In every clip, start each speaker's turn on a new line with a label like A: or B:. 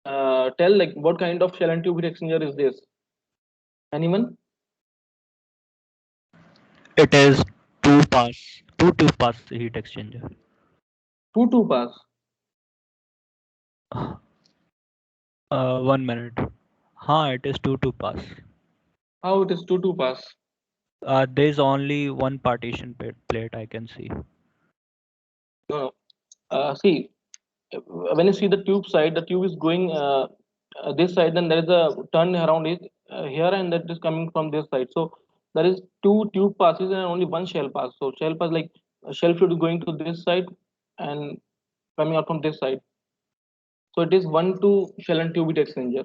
A: tell like what kind of shell and tube heat exchanger is this? Anyone?
B: It is two tube pass heat exchanger.
A: Two pass.
B: 1 minute. हाँ, it is two pass.
A: How it is two pass?
B: There is only one partition plate I can see.
A: No. See, when you see the tube side, the tube is going this side, then there is a turn around it here, and that is coming from this side. So there is two tube passes and only one shell pass. So shell pass like shell fluid is going to this side and coming out from this side. So it is one to shell and tube heat exchanger.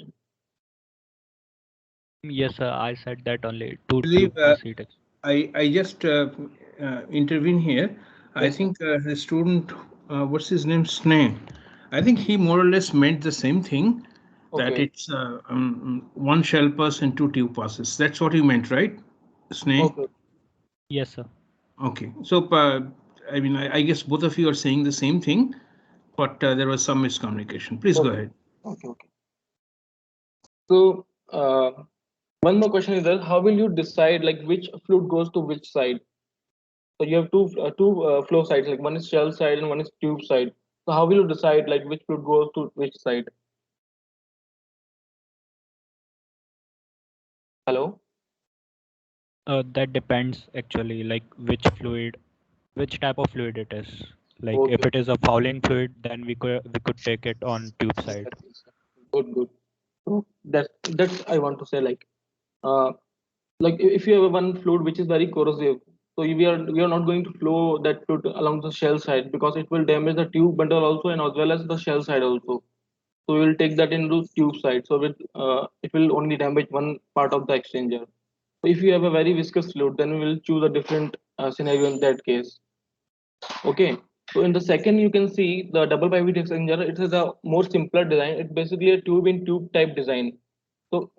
B: Yes, sir. I said that only
C: I
B: two
C: believe
B: tube pass heat exchanger.
C: I just intervene here. I
A: Yes, sir.
C: think the student, what's his name, Sneh. I think he more or less meant the same thing. That
A: Okay.
C: it's one shell pass and two tube passes. That's what he meant, right, Sneh?
A: Okay.
B: Yes, sir.
C: Okay. So I mean, I guess both of you are saying the same thing, but there was some miscommunication. Please go
A: Okay.
C: ahead.
A: Okay. Okay. So one more question is that how will you decide like which fluid goes to which side? So you have two flow sides, like one is shell side and one is tube side. So how will you decide like which fluid goes to which side? Hello?
B: That depends actually, like which type of fluid it is. Like if
A: Okay.
B: it is a fouling fluid, then we could take it on tube side.
A: Exactly. Good, good. So that's I want to say uh if you have one fluid which is very corrosive, so we are not going to flow that fluid along the shell side because it will damage the tube bundle also and as well as the shell side also. So we will take that into tube side. So it will only damage one part of the exchanger. So if you have a very viscous fluid, then we will choose a different scenario in that case. Okay. So in the second, you can see the double pivot exchanger. It is a more simpler design. It's basically a tube in tube type design. So,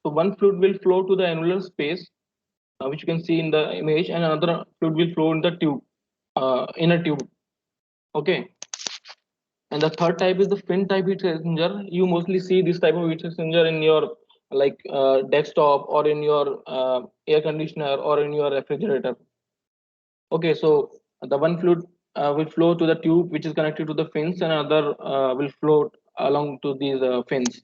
A: so one fluid will flow to the annular space, which you can see in the image, and another fluid will flow in the tube, inner tube. Okay. And the third type is the fin type heat exchanger. You mostly see this type of heat exchanger in your desktop or in your air conditioner or in your refrigerator. Okay, so the one fluid will flow to the tube which is connected to the fins, and another will float along to these fins.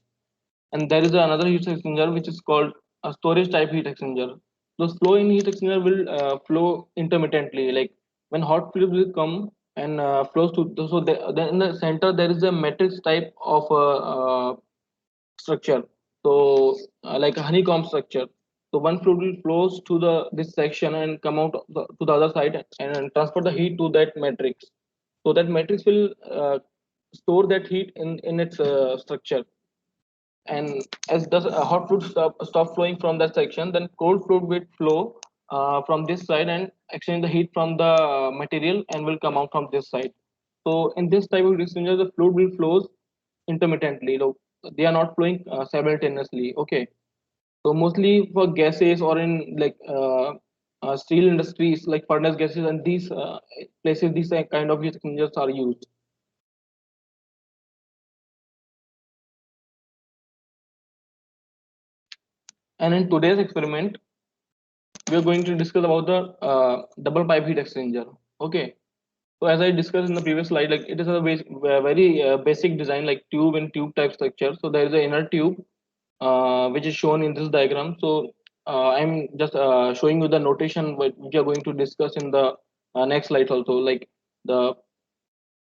A: And there is another heat exchanger which is called a storage type heat exchanger. Those flow in heat exchanger will flow intermittently. Like when hot fluid will come and flows to then in the center there is a matrix type of structure. So like a honeycomb structure. So one fluid will flows to the this section and come out to the other side and transfer the heat to that matrix. So that matrix will store that heat in its structure. And as the hot fluid stop flowing from that section, then cold fluid will flow from this side and exchange the heat from the material and will come out from this side. So in this type of exchanger, the fluid will flows intermittently. They are not flowing simultaneously. Okay. So mostly for gases or in steel industries like furnace gases and these places, these kind of heat exchangers are used. And in today's experiment, we are going to discuss about the double pipe heat exchanger. Okay. So as I discussed in the previous slide, like it is a very basic design, like tube and tube type structure. So there is an inner tube, which is shown in this diagram. So I'm just showing you the notation which we are going to discuss in the next slide also. Like the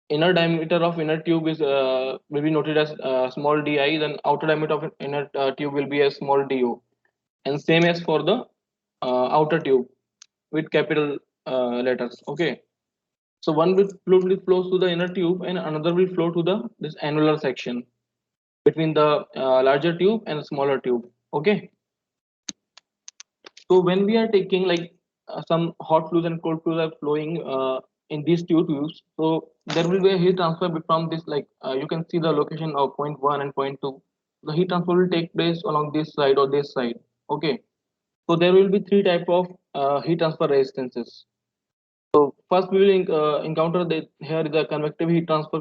A: inner diameter of inner tube is will be noted as small di, then outer diameter of inner tube will be a small do, and same as for the outer tube with capital letters. Okay. So one fluid will flows to the inner tube and another will flow to the this annular section between the larger tube and smaller tube. Okay. So when we are taking some hot fluids and cold fluids are flowing in these two tubes, so there will be a heat transfer from this. You can see the location of point one and point two. The heat transfer will take place along this side or this side. Okay. So there will be three type of heat transfer resistances. So first we will encounter that here is the convective heat transfer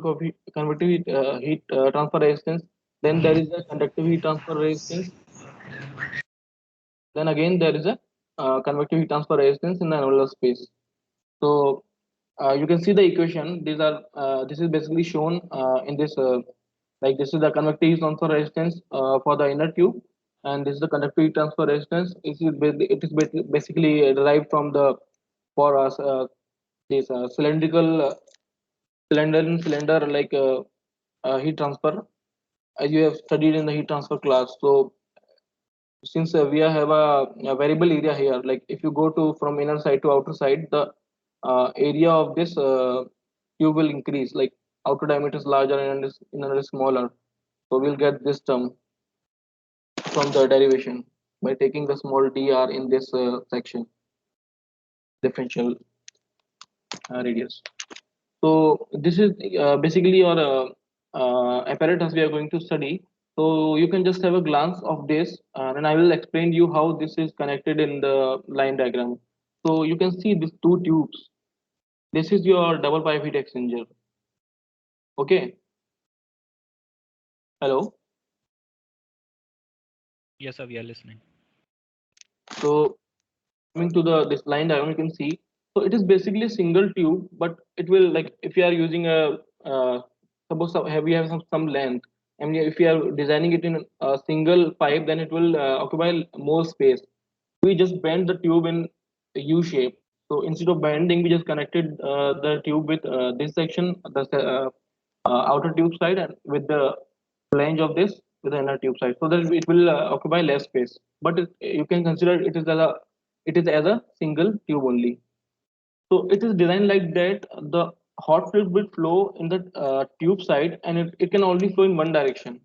A: transfer resistance. Then there is a conductive heat transfer resistance. Then again there is a convective heat transfer resistance in the annular space. So you can see the equation. These are this is basically shown in this like this is the convective heat transfer resistance for the inner tube, and this is the conductive heat transfer resistance. Basically derived from the for us this cylindrical cylinder like heat transfer, as you have studied in the heat transfer class. So since we have a variable area here, like if you go to from inner side to outer side, the area of this tube will increase, like outer diameter is larger and inner is smaller. So we'll get this term from the derivation by taking the small dr in this section, differential radius. So this is basically your apparatus we are going to study. So you can just have a glance of this, and I will explain you how this is connected in the line diagram. So you can see these two tubes. This is your double pipe heat exchanger. Okay. Hello.
B: Yes, sir, we are listening.
A: So coming to the this line diagram, you can see. So it is basically a single tube, but it will, like if you are using a suppose we have some length, and if you are designing it in a single pipe, then it will occupy more space. We just bend the tube in a U shape. So instead of bending, we just connected the tube with this section, the outer tube side, and with the flange of this with the inner tube side, so that it will occupy less space. But you can consider it is as a single tube only. So it is designed like that. The hot fluid will flow in the tube side, and it can only flow in one direction.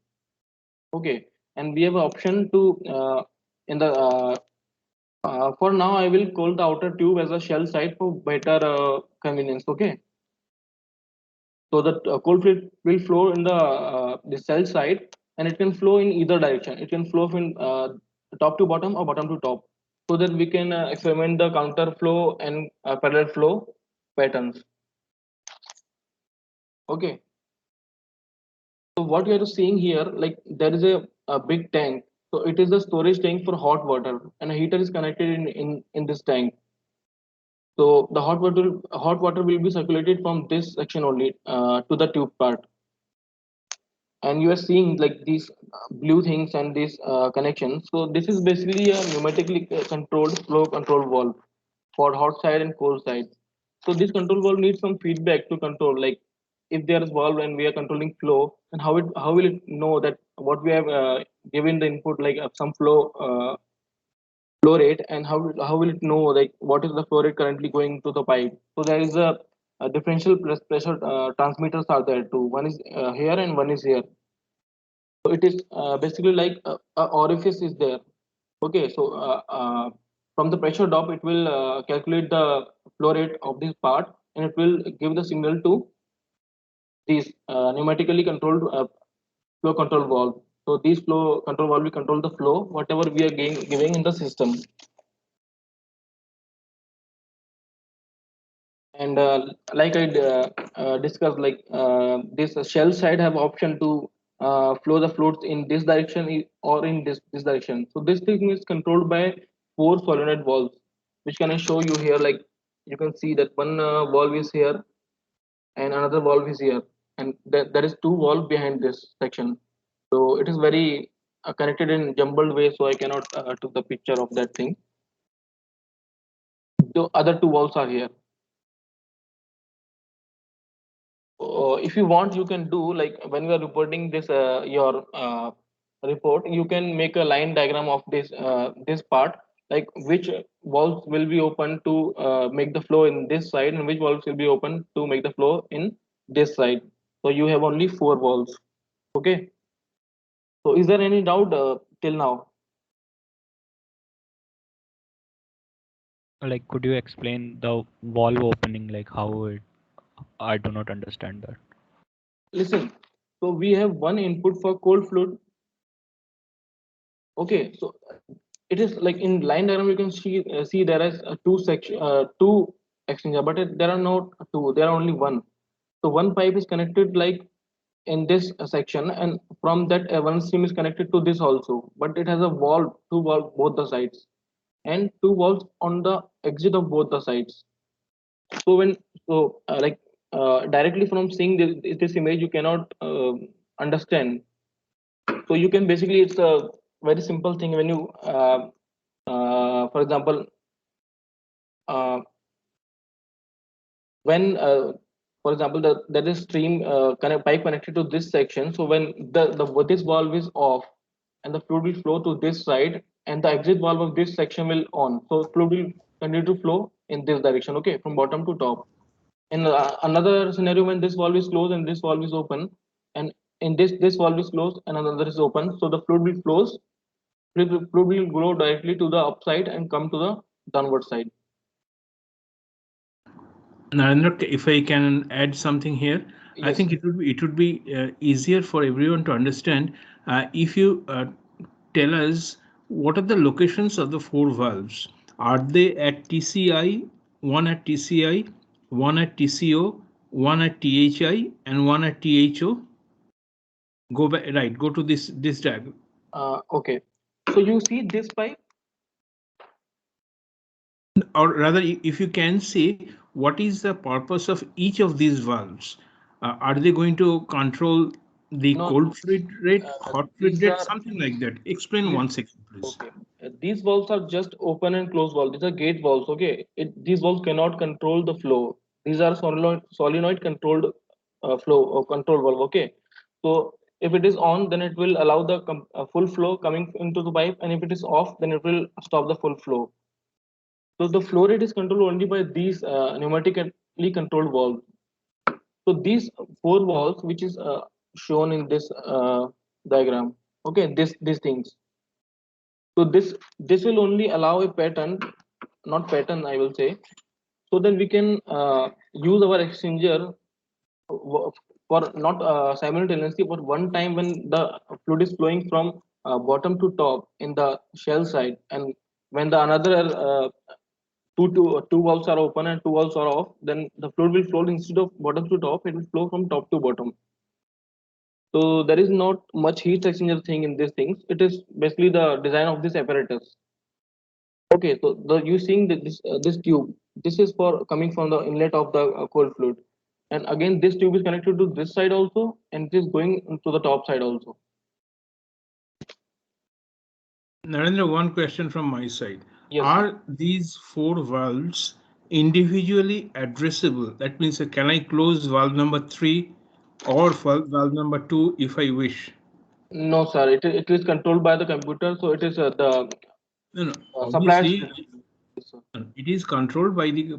A: Okay, and we have an option to in the for now, I will call the outer tube as a shell side for better convenience. Okay, so the cold fluid will flow in the cell side, and it can flow in either direction. It can flow from top to bottom or bottom to top, so that we can experiment the counter flow and parallel flow patterns. Okay, so what you are seeing here, like there is a big tank. So it is the storage tank for hot water, and a heater is connected in this tank. So the hot water will be circulated from this section only to the tube part, and you are seeing like these blue things and these connections. So this is basically a pneumatically controlled flow control valve for hot side and cold side. So this control valve needs some feedback to control, like if there is valve and we are controlling flow, and how will it know that what we have given the input, like some flow rate, and how will it know like what is the flow rate currently going to the pipe. So there is a differential pressure transmitters are there too. One is here and one is here. So it is basically like a orifice is there. Okay, so from the pressure drop, it will calculate the flow rate of this part, and it will give the signal to these pneumatically controlled flow control valve. So these flow control valve will control the flow whatever we are giving in the system. And like I discussed, like this shell side have option to flow the fluids in this direction or in this direction. So this thing is controlled by four solenoid valves, which can I show you here. Like you can see that one valve is here and another valve is here, and there is two valves behind this section. So it is very connected in jumbled way, so I cannot took the picture of that thing. The other two valves are here. If you want, you can do like when we are reporting this your report, you can make a line diagram of this part, like which valves will be open to make the flow in this side, and which valves will be open to make the flow in this side. So you have only four valves. Okay, so is there any doubt till now?
B: Like, could you explain the valve opening, like how it? I do not understand that.
A: Listen, so we have one input for cold fluid. Okay, so it is like in line diagram you can see there is two exchanger, but there are not two, there are only one. So one pipe is connected like in this section, and from that one stream is connected to this also, but it has a valve, two valve both the sides, and two valves on the exit of both the sides. So when like directly from seeing this image you cannot understand. So you can basically, it's a very simple thing when you for example, uh, when for example there is stream pipe connected to this section, so when the this valve is off and the fluid will flow to this side, and the exit valve of this section will on, so fluid will continue to flow in this direction, okay, from bottom to top. In another scenario, when this valve is closed and this valve is open, and in this valve is closed and another is open, so the fluid will flows, fluid will go directly to the upside and come to the downward side.
C: Narendra, if I can add something here, I
A: Yes,
C: think it would be easier for everyone to understand if you tell us what are the locations of the four valves. Are they at TCI, one at TCI, one at TCO, one at THI, and one at THO? Go back, right, go to this diagram.
A: okay. So you see this pipe.
C: Or rather, if you can say what is the purpose of each of these valves? Are they going to control the
A: No,
C: cold fluid rate, hot fluid
A: these
C: rate,
A: are
C: something like that? Explain
A: these
C: 1 second, please.
A: okay. These valves are just open and close valves. These are gate valves. Okay, these valves cannot control the flow. These are solenoid controlled flow or control valve. Okay, so if it is on, then it will allow the full flow coming into the pipe, and if it is off, then it will stop the full flow. So the flow rate is controlled only by these pneumatically controlled valves. So these four valves, which is shown in this diagram, okay, these things. So this will only allow a pattern, not pattern, I will say, so that we can use our exchanger for not simultaneously, but one time when the fluid is flowing from bottom to top in the shell side, and when the another two valves are open and two valves are off, then the fluid will flow instead of bottom to top, it will flow from top to bottom. So there is not much heat exchanger thing in these things. It is basically the design of this apparatus. Okay, so you seeing this tube. This is for coming from the inlet of the cold fluid, and again this tube is connected to this side also, and it is going to the top side also.
C: Narendra, one question from my side.
A: Yes, sir.
C: Are these four valves individually addressable? That means, can I close valve number 3 or valve number 2 if I wish?
A: No, sir. It is controlled by the computer, so it is the
C: No, no.
A: supplier's.
C: Obviously,
A: Yes, sir.
C: it is controlled by the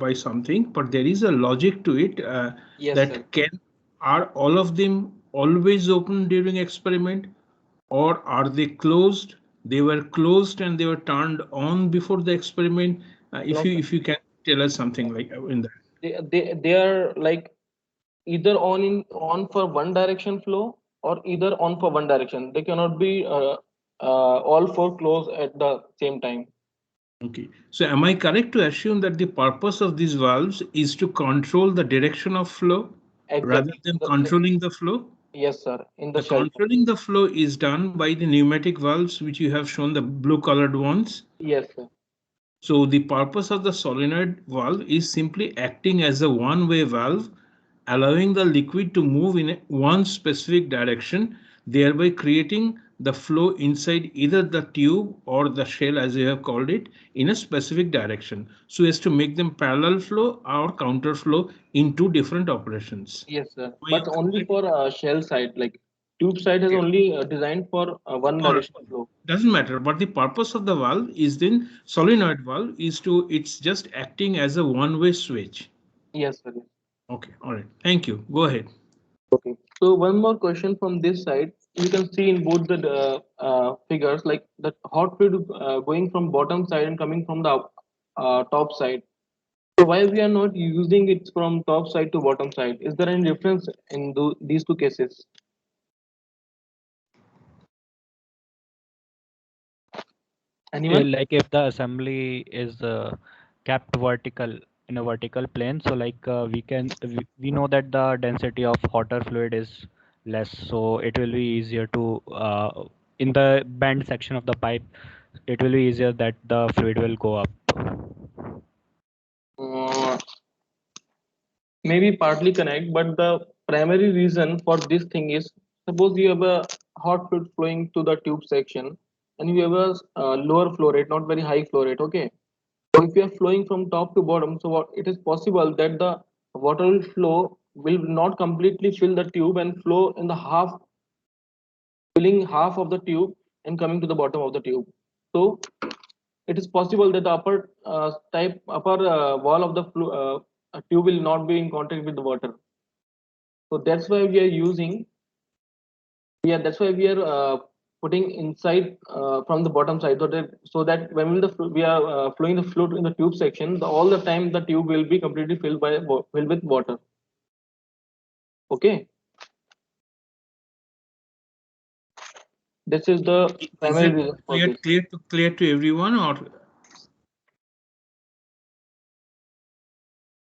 C: by something, but there is a logic to it
A: Yes, sir.
C: that can are all of them always open during experiment, or are they closed? They were closed and they were turned on before the experiment.
A: No, sir.
C: If you can tell us something like in that.
A: They are like either on for one direction flow or either on for one direction. They cannot be all four closed at the same time.
C: Okay, so am I correct to assume that the purpose of these valves is to control the direction of flow rather
A: Exactly.
C: than controlling the flow?
A: Yes, sir. In the
C: The
A: shell.
C: controlling the flow is done by the pneumatic valves, which you have shown the blue colored ones.
A: Yes, sir.
C: So the purpose of the solenoid valve is simply acting as a one-way valve, allowing the liquid to move in one specific direction, thereby creating the flow inside either the tube or the shell, as you have called it, in a specific direction, so as to make them parallel flow or counter flow in two different operations.
A: Yes, sir.
C: Am I
A: But only
C: correct?
A: for shell side. Like tube side is
C: Okay.
A: only designed for one
C: All right.
A: direction flow.
C: Doesn't matter, but the purpose of the valve is then solenoid valve is to it's just acting as a one-way switch.
A: Yes, sir. Yes.
C: Okay, all right. Thank you. Go ahead.
A: Okay. So one more question from this side. You can see in both the figures, like the hot fluid going from bottom side and coming from the top side. So why we are not using it from top side to bottom side? Is there any difference in these two cases? Anyone?
B: Like if the assembly is kept vertical in a vertical plane. So like we know that the density of hotter fluid is less, so it will be easier to in the bend section of the pipe, it will be easier that the fluid will go up.
A: Uh, Maybe partly connect, but the primary reason for this thing is, suppose you have a hot fluid flowing to the tube section and you have a lower flow rate, not very high flow rate. Okay, so if you are flowing from top to bottom, so what, it is possible that the water will flow will not completely fill the tube and flow in the half, filling half of the tube and coming to the bottom of the tube. So it is possible that the upper wall of the tube will not be in contact with the water. So that's why we are using, yeah, that's why we are putting inside from the bottom side, so that when we are flowing the fluid in the tube section, all the time the tube will be completely filled with water. Okay, this is the
C: Is
A: primary
C: it
A: reason for this.
C: clear to everyone, or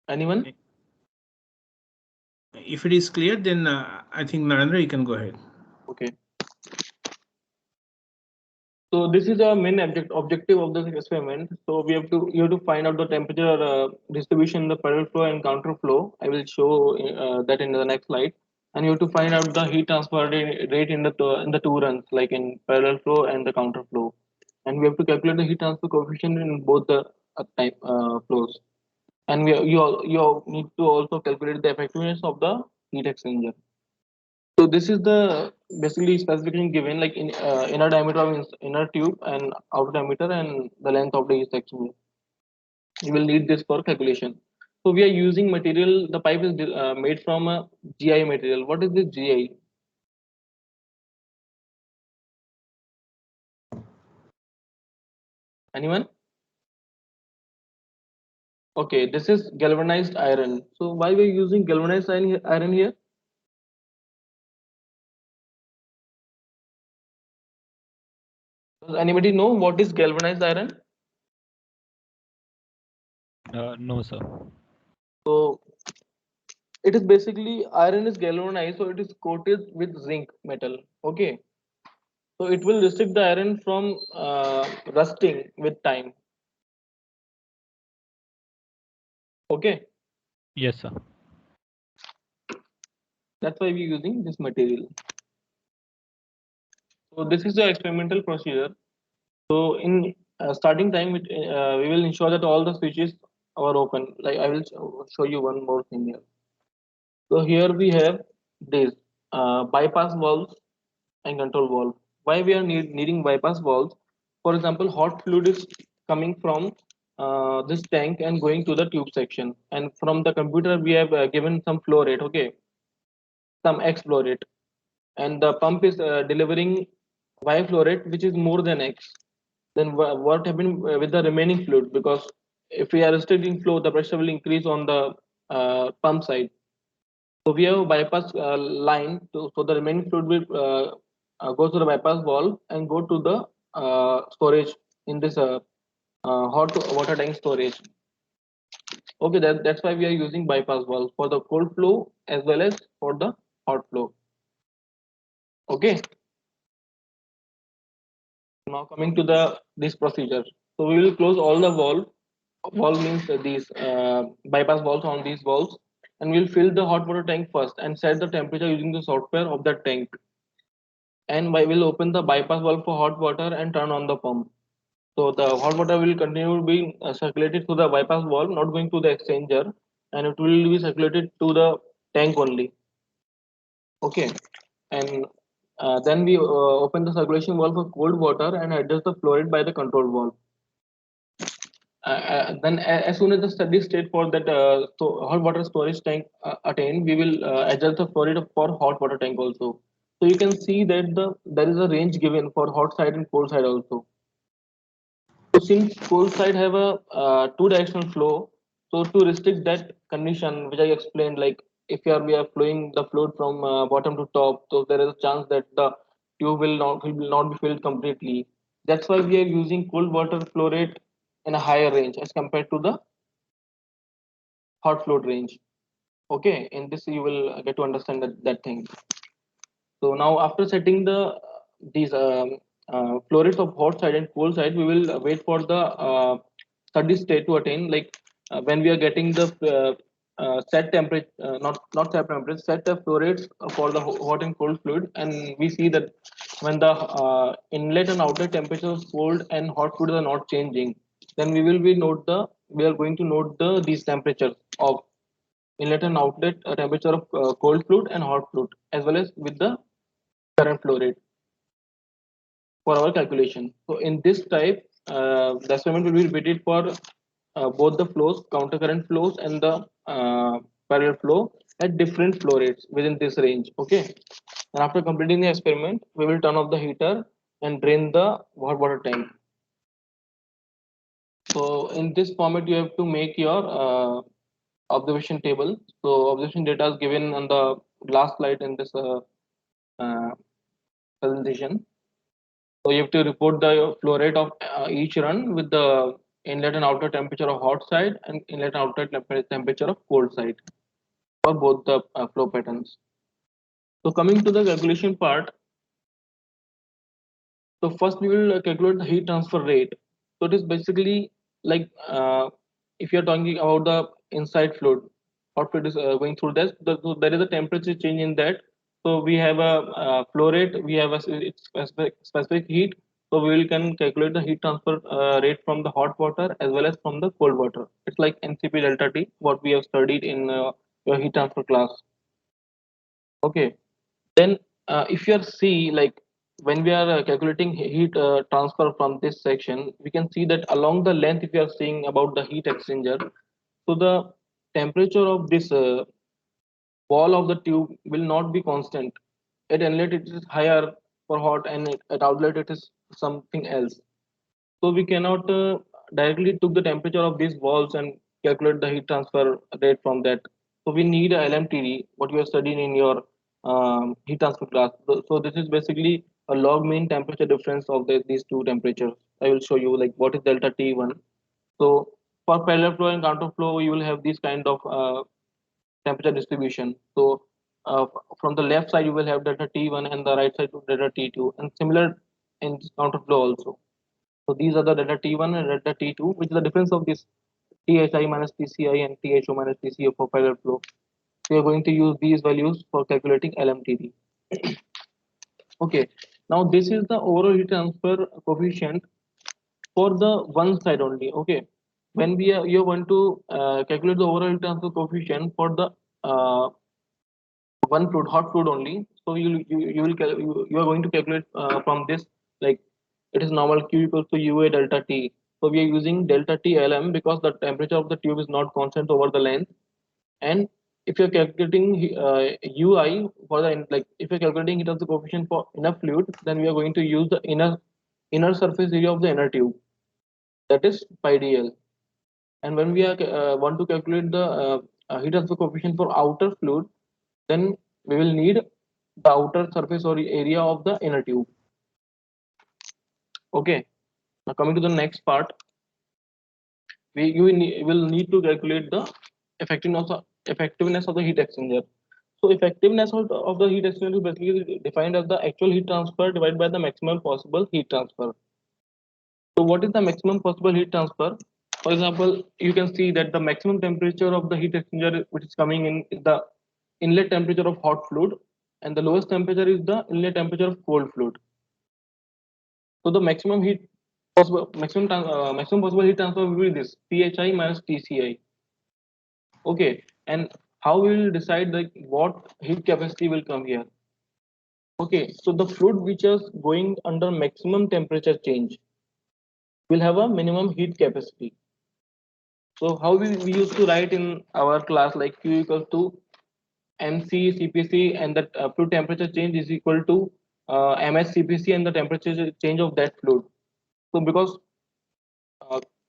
A: Anyone?
C: if it is clear, then I think Narendra, you can go ahead.
A: Okay. So this is our main objective of this experiment. So you have to find out the temperature distribution in the parallel flow and counter flow. I will show that in the next slide. And you have to find out the heat transfer rate in the two runs, like in parallel flow and the counter flow. And we have to calculate the heat transfer coefficient in both the type flows. And you need to also calculate the effectiveness of the heat exchanger. So this is the basically specification given, like in inner diameter of inner tube and outer diameter and the length of the each section. You will need this for calculation. So we are using material. The pipe is made from a GI material. What is this GI? Anyone? Okay, this is galvanized iron. So why we are using galvanized iron here? Does anybody know what is galvanized iron?
B: No, sir.
A: So it is basically iron is galvanized, so it is coated with zinc metal. Okay, so it will restrict the iron from rusting with time. Okay,
B: Yes, sir.
A: that's why we're using this material. So this is the experimental procedure. So in starting time, we will ensure that all the switches are open. Like I will show you one more thing here. So here we have this bypass valves and control valve. Why we are needing bypass valves? For example, hot fluid is coming from this tank and going to the tube section, and from the computer we have given some flow rate, okay, some X flow rate, and the pump is delivering Y flow rate which is more than X. Then what happened with the remaining fluid? Because if we are restricting flow, the pressure will increase on the pump side. So we have a bypass line, so the remaining fluid will go to the bypass valve and go to the storage in this hot water tank storage. Okay, that's why we are using bypass valve for the cold flow as well as for the hot flow. Okay, now coming to the this procedure. So we will close all the valve. Valve means these bypass valves on these valves, and we'll fill the hot water tank first and set the temperature using the software of the tank. And we will open the bypass valve for hot water and turn on the pump. So the hot water will continue to be circulated through the bypass valve, not going to the exchanger, and it will be circulated to the tank only. Okay, and then we open the circulation valve for cold water and adjust the flow rate by the control valve. Then as soon as the steady state for that hot water storage tank attained, we will adjust the flow rate for hot water tank also. So you can see that there is a range given for hot side and cold side also. So since cold side have a two directional flow, so to restrict that condition which I explained, like if we are flowing the fluid from bottom to top, so there is a chance that the tube will not be filled completely. That's why we are using cold water flow rate in a higher range as compared to the hot fluid range. Okay, in this you will get to understand that thing. So now after setting these flow rates of hot side and cold side, we will wait for the steady state to attain. Like when we are getting the set temperature, not set temperature, set the flow rates for the hot and cold fluid, and we see that when the inlet and outlet temperatures of cold and hot fluid are not changing, then we are going to note these temperatures of inlet and outlet temperature of cold fluid and hot fluid, as well as with the current flow rate for our calculation. So in this type, the experiment will be repeated for both the flows, counter current flows and the parallel flow at different flow rates within this range. Okay. And after completing the experiment, we will turn off the heater and drain the hot water tank. So in this format, you have to make your observation table. So observation data is given on the last slide in this uh, presentation. So you have to report the flow rate of each run with the inlet and outer temperature of hot side and inlet and outer temperature of cold side for both the flow patterns. So coming to the calculation part, so first we will calculate the heat transfer rate. So it is basically like if you are talking about the inside fluid, hot fluid is going through this. So there is a temperature change in that. So we have a flow rate, we have a specific heat. So we will can calculate the heat transfer rate from the hot water as well as from the cold water. It's like NCP delta T, what we have studied in your heat transfer class. Okay. Then if you are see like when we are calculating heat transfer from this section, we can see that along the length, if you are seeing about the heat exchanger, so the temperature of this wall of the tube will not be constant. At inlet it is higher for hot, and at outlet it is something else. So we cannot directly took the temperature of these walls and calculate the heat transfer rate from that. So we need a LMTD, what you are studying in your heat transfer class. So this is basically a log mean temperature difference of these two temperatures. I will show you like what is delta T1. So for parallel flow and counter flow, you will have this kind of temperature distribution. So from the left side, you will have delta T1 and the right side delta T2, and similar in counter flow also. So these are the delta T1 and delta T2, which is the difference of this THI minus TCI and THO minus TCO for parallel flow. We are going to use these values for calculating LMTD. Okay, now this is the overall heat transfer coefficient for the one side only. Okay, when you want to calculate the overall heat transfer coefficient for the uh, one fluid, hot fluid only. So you are going to calculate from this, like it is normal Q equals to UA delta T. So we are using delta T LM because the temperature of the tube is not constant over the length. And if you're calculating UI for the like if you're calculating it as the coefficient for inner fluid, then we are going to use the inner surface area of the inner tube, that is pi dl. And when we are want to calculate the heat transfer coefficient for outer fluid, then we will need the outer surface or area of the inner tube. Okay, now coming to the next part, will need to calculate the effectiveness of the heat exchanger. So effectiveness of the heat exchanger is basically defined as the actual heat transfer divided by the maximum possible heat transfer. So what is the maximum possible heat transfer? For example, you can see that the maximum temperature of the heat exchanger which is coming in is the inlet temperature of hot fluid, and the lowest temperature is the inlet temperature of cold fluid. So the maximum possible heat transfer will be this Thi minus Tci. Okay, and how we will decide like what heat capacity will come here? Okay, so the fluid which is going under maximum temperature change will have a minimum heat capacity. So how we used to write in our class like Q equals to MC CPC, and the fluid temperature change is equal to MS CPC and the temperature change of that fluid. So because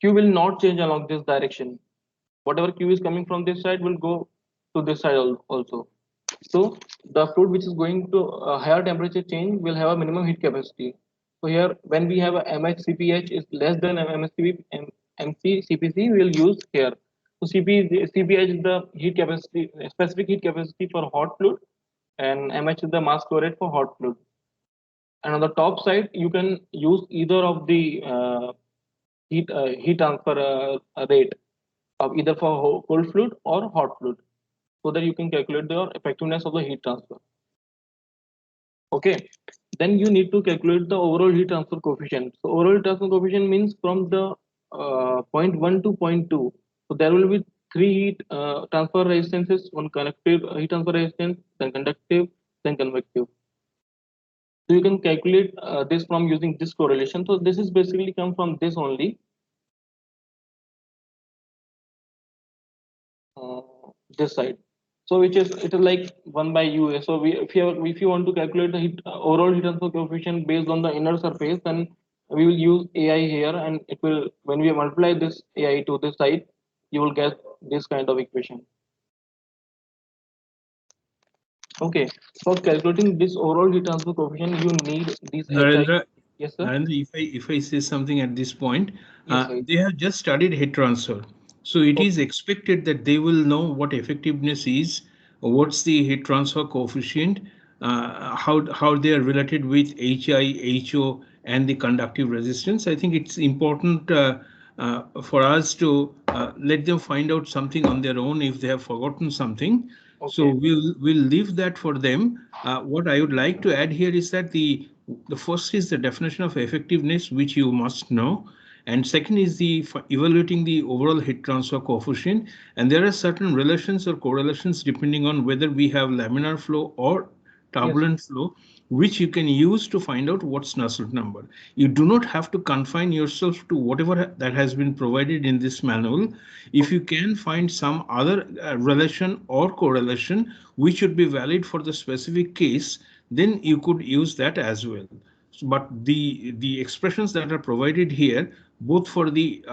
A: Q will not change along this direction, whatever Q is coming from this side will go to this side also. So the fluid which is going to a higher temperature change will have a minimum heat capacity. So here when we have a MHCPH is less than MCCPC, we will use here. So CPH is the heat capacity, specific heat capacity for hot fluid, and MH is the mass flow rate for hot fluid. And on the top side, you can use either of the heat transfer rate of either for cold fluid or hot fluid, so that you can calculate the effectiveness of the heat transfer. Okay, then you need to calculate the overall heat transfer coefficient. So overall heat transfer coefficient means from the point 1 to point 2. So there will be three heat transfer resistances: one conductive heat transfer resistance, then conductive, then convective. So you can calculate this from using this correlation. So this is basically come from this only. Uh, this side. So which is, it is like 1 by UA. So if you want to calculate the overall heat transfer coefficient based on the inner surface, then we will use AI here, and it will, when we multiply this AI to this side, you will get this kind of equation. Okay, for calculating this overall heat transfer coefficient, you need these
C: Narendra,
A: HI. Yes, sir.
C: Narendra, if I say something at this point,
A: Yes, sir.
C: they have just studied heat transfer. So it is expected that they will know what effectiveness is, what's the heat transfer coefficient, how they are related with HI, HO, and the conductive resistance. I think it's important for us to let them find out something on their own if they have forgotten something. So
A: Okay.
C: we'll leave that for them. What I would like to add here is that the first is the definition of effectiveness, which you must know, and second is the for evaluating the overall heat transfer coefficient. And there are certain relations or correlations depending on whether we have laminar flow or
A: Yes.
C: turbulent flow, which you can use to find out what's Nusselt number. You do not have to confine yourself to whatever that has been provided in this manual. If you can find some other relation or correlation which should be valid for the specific case, then you could use that as well. But the expressions that are provided here, both for the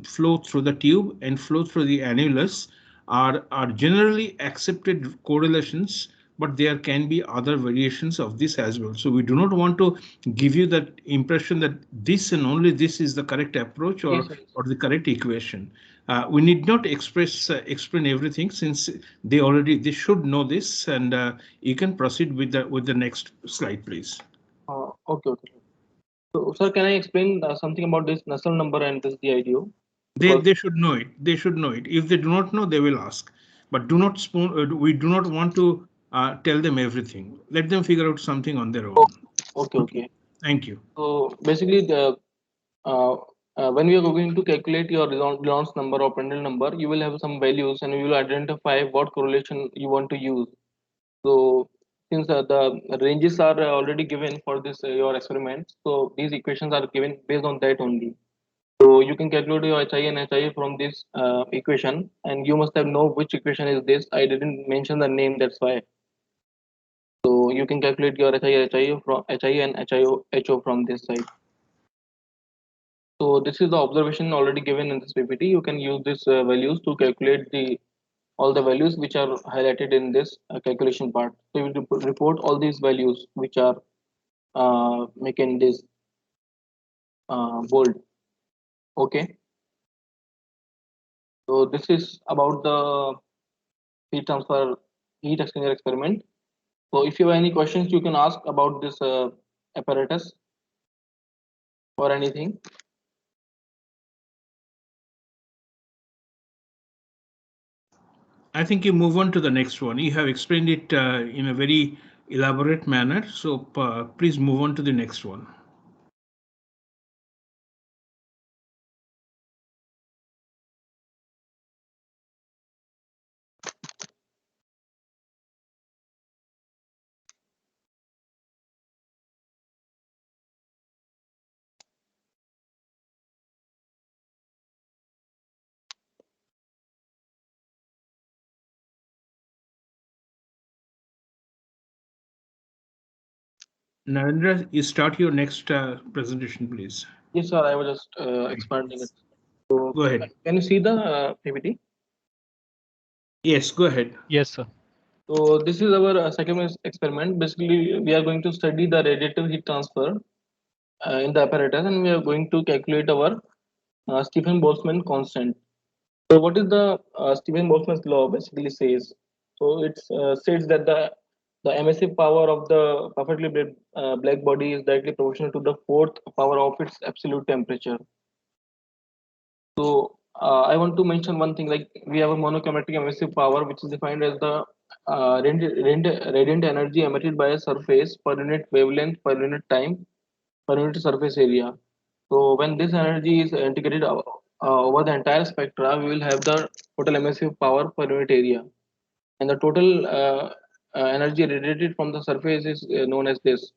C: flow through the tube and flow through the annulus, are generally accepted correlations, but there can be other variations of this as well. So we do not want to give you that impression that this and only this is the correct approach
A: Yes,
C: or
A: sir.
C: the correct equation. We need not explain everything, since they should know this, and you can proceed with the next slide, please.
A: Okay, okay. So, sir, can I explain something about this Nusselt number and this DIDO?
C: They
A: Because
C: they should know it. They should know it. If they do not know, they will ask. But do not spoon. We do not want to tell them everything. Let them figure out something on their own.
A: okay,
C: Okay.
A: okay.
C: Thank you.
A: So basically, uh, when we are going to calculate your Reynolds number or Prandtl number, you will have some values, and you will identify what correlation you want to use. So since the ranges are already given for this your experiment, so these equations are given based on that only. So you can calculate your HI and HI from this equation, and you must have know which equation is this. I didn't mention the name, that's why. So you can calculate your HI from HI and HO from this side. So this is the observation already given in this PPT. You can use these values to calculate the all the values which are highlighted in this calculation part. So you will report all these values which are making this bold. Okay. So this is about the heat transfer heat exchanger experiment. So if you have any questions, you can ask about this apparatus or anything.
C: I think you move on to the next one. You have explained it in a very elaborate manner. So please move on to the next one. Narendra, you start your next presentation, please.
A: Yes, sir. I was just expanding it. So
C: Go ahead.
A: can you see the PPT?
C: Yes, go ahead.
B: Yes, sir.
A: So this is our second experiment. Basically, we are going to study the radiative heat transfer in the apparatus, and we are going to calculate our Stephen Boltzmann constant. So what is the Stephen Boltzmann's law basically says? So it says that the emissive power of the perfectly black body is directly proportional to the fourth power of its absolute temperature. So I want to mention one thing, like we have a monochromatic emissive power, which is defined as the radiant energy emitted by a surface per unit wavelength per unit time per unit surface area. So when this energy is integrated over the entire spectra, we will have the total emissive power per unit area, and the total energy radiated from the surface is known as this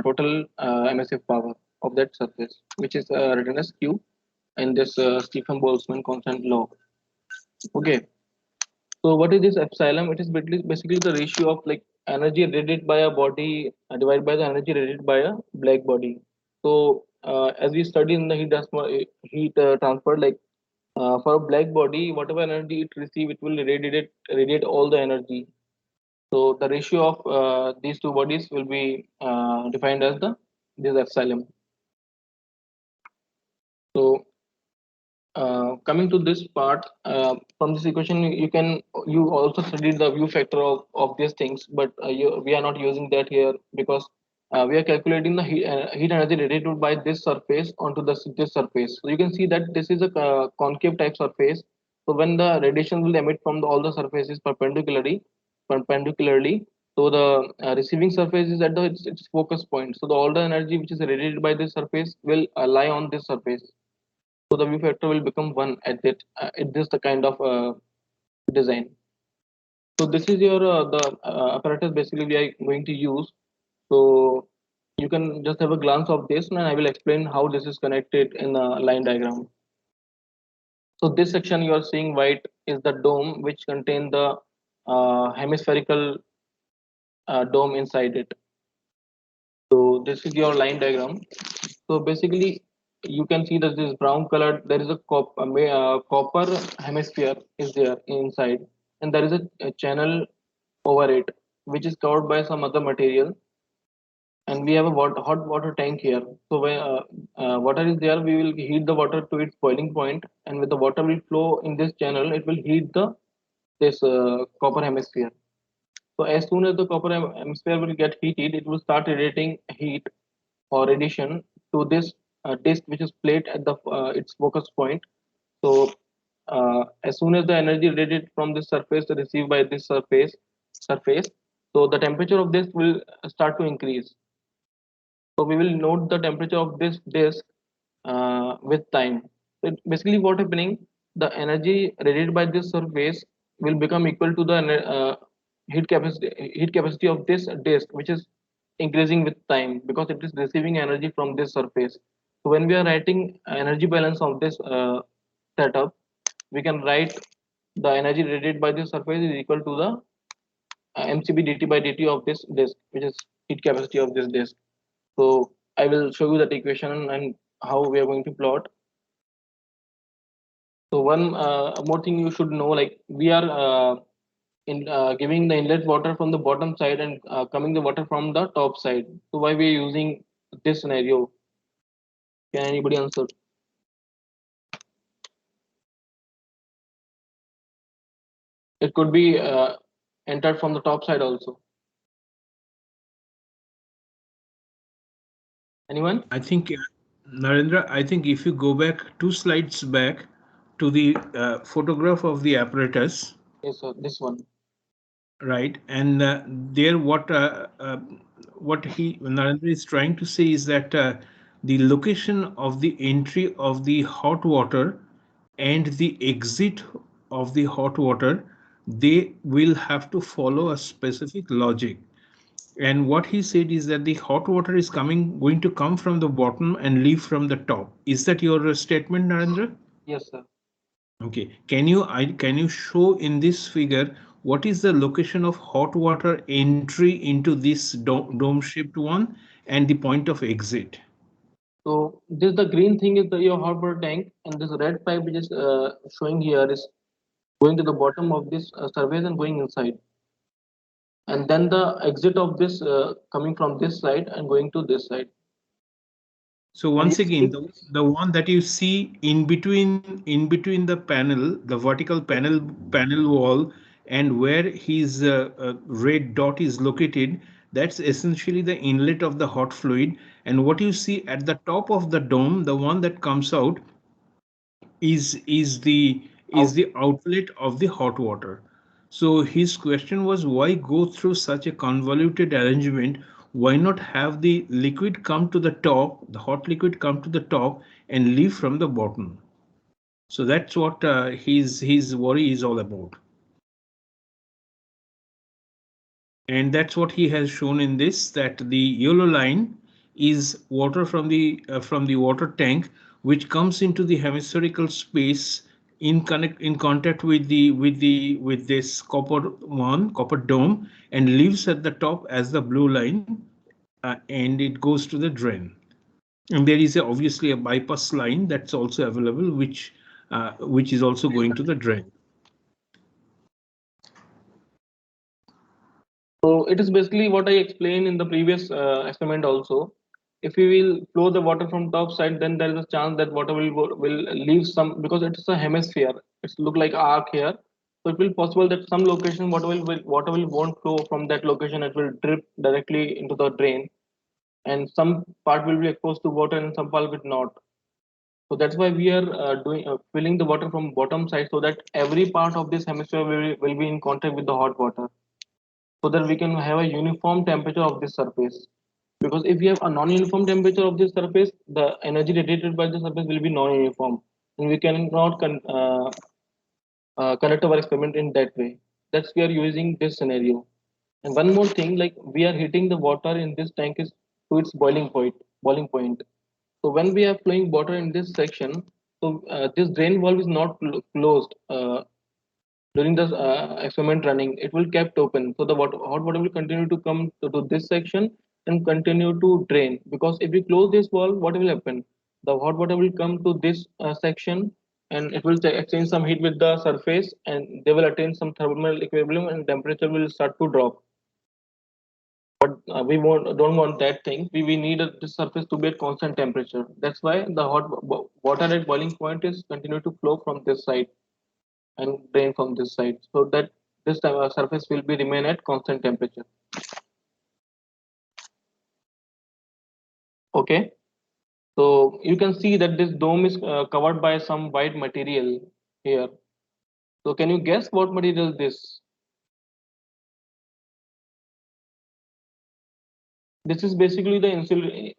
A: total emissive power of that surface, which is written as Q in this Stephen Boltzmann constant law. Okay, so what is this epsilon? It is basically the ratio of like energy radiated by a body divided by the energy radiated by a black body. So as we study in the heat transfer, like for a black body, whatever energy it receives, it will radiate all the energy. So the ratio of these two bodies will be defined as the this epsilon. So coming to this part, from this equation you also studied the view factor of these things, but we are not using that here because we are calculating the heat energy radiated by this surface onto this surface. So you can see that this is a concave type surface. So when the radiation will emit from all the surfaces perpendicularly, so the receiving surface is at its focus point. So all the energy which is radiated by this surface will lie on this surface, so the view factor will become one at that at this the kind of design. So this is your the apparatus basically we are going to use. So you can just have a glance of this, and I will explain how this is connected in a line diagram. So this section you are seeing white is the dome which contain the hemispherical dome inside it. So this is your line diagram. So basically, you can see that this brown color, there is a copper hemisphere is there inside, and there is a channel over it, which is covered by some other material. And we have a hot water tank here. So when water is there, we will heat the water to its boiling point, and with the water will flow in this channel, it will heat the this copper hemisphere. So as soon as the copper hemisphere will get heated, it will start radiating heat or radiation to this disk, which is placed at the its focus point. So as soon as the energy radiated from this surface is received by this surface, so the temperature of this will start to increase. So we will note the temperature of this disk with time. So basically, what happening? The energy radiated by this surface will become equal to the heat capacity of this disk, which is increasing with time because it is receiving energy from this surface. So when we are writing energy balance of this setup, we can write the energy radiated by this surface is equal to the mcb dt by dt of this disk, which is heat capacity of this disk. So I will show you that equation and how we are going to plot. So one more thing you should know, like we are in giving the inlet water from the bottom side and coming the water from the top side. So why we are using this scenario? Can anybody answer? It could be entered from the top side also. Anyone?
C: I think, Narendra, I think if you go back 2 slides back to the photograph of the apparatus,
A: Yes, sir. This one.
C: right, and there what he Narendra is trying to say is that the location of the entry of the hot water and the exit of the hot water, they will have to follow a specific logic. And what he said is that the hot water is going to come from the bottom and leave from the top. Is that your statement, Narendra?
A: Yes, sir.
C: Okay. Can you show in this figure what is the location of hot water entry into this dome-shaped one and the point of exit?
A: So this the green thing is your hot water tank, and this red pipe which is showing here is going to the bottom of this surface and going inside, and then the exit of this coming from this side and going to this side.
C: So once again, the one that you see in between the panel, the vertical panel wall, and where his red dot is located, that's essentially the inlet of the hot fluid. And what you see at the top of the dome, the one that comes out, is the outlet of the hot water. So his question was, why go through such a convoluted arrangement? Why not have the liquid come to the top, the hot liquid come to the top and leave from the bottom? So that's what his worry is all about. And that's what he has shown in this, that the yellow line is water from the water tank, which comes into the hemispherical space in contact with this copper dome, and leaves at the top as the blue line, and it goes to the drain. And there is obviously a bypass line that's also available, which is also going to the drain.
A: So it is basically what I explained in the previous experiment also. If we will flow the water from top side, then there is a chance that water will leave some, because it's a hemisphere. It's look like arc here. So it will possible that some location water will won't flow from that location. It will drip directly into the drain, and some part will be exposed to water and some part will not. So that's why we are doing filling the water from bottom side, so that every part of this hemisphere will be in contact with the hot water, so that we can have a uniform temperature of this surface. Because if we have a non-uniform temperature of this surface, the energy radiated by the surface will be non-uniform, and we cannot conduct our experiment in that way. That's we are using this scenario. And one more thing, like we are heating the water in this tank is to its boiling point. Boiling point. So when we are flowing water in this section, so this drain valve is not closed. During the experiment running, it will kept open, so the hot water will continue to come to this section and continue to drain. Because if we close this valve, what will happen? The hot water will come to this section, and it will exchange some heat with the surface, and they will attain some thermal equilibrium, and temperature will start to drop. But don't want that thing. We need this surface to be at constant temperature. That's why the water at boiling point is continue to flow from this side and drain from this side, so that this surface will be remain at constant temperature. Okay, so you can see that this dome is covered by some white material here. So can you guess what material this is? Basically the insul.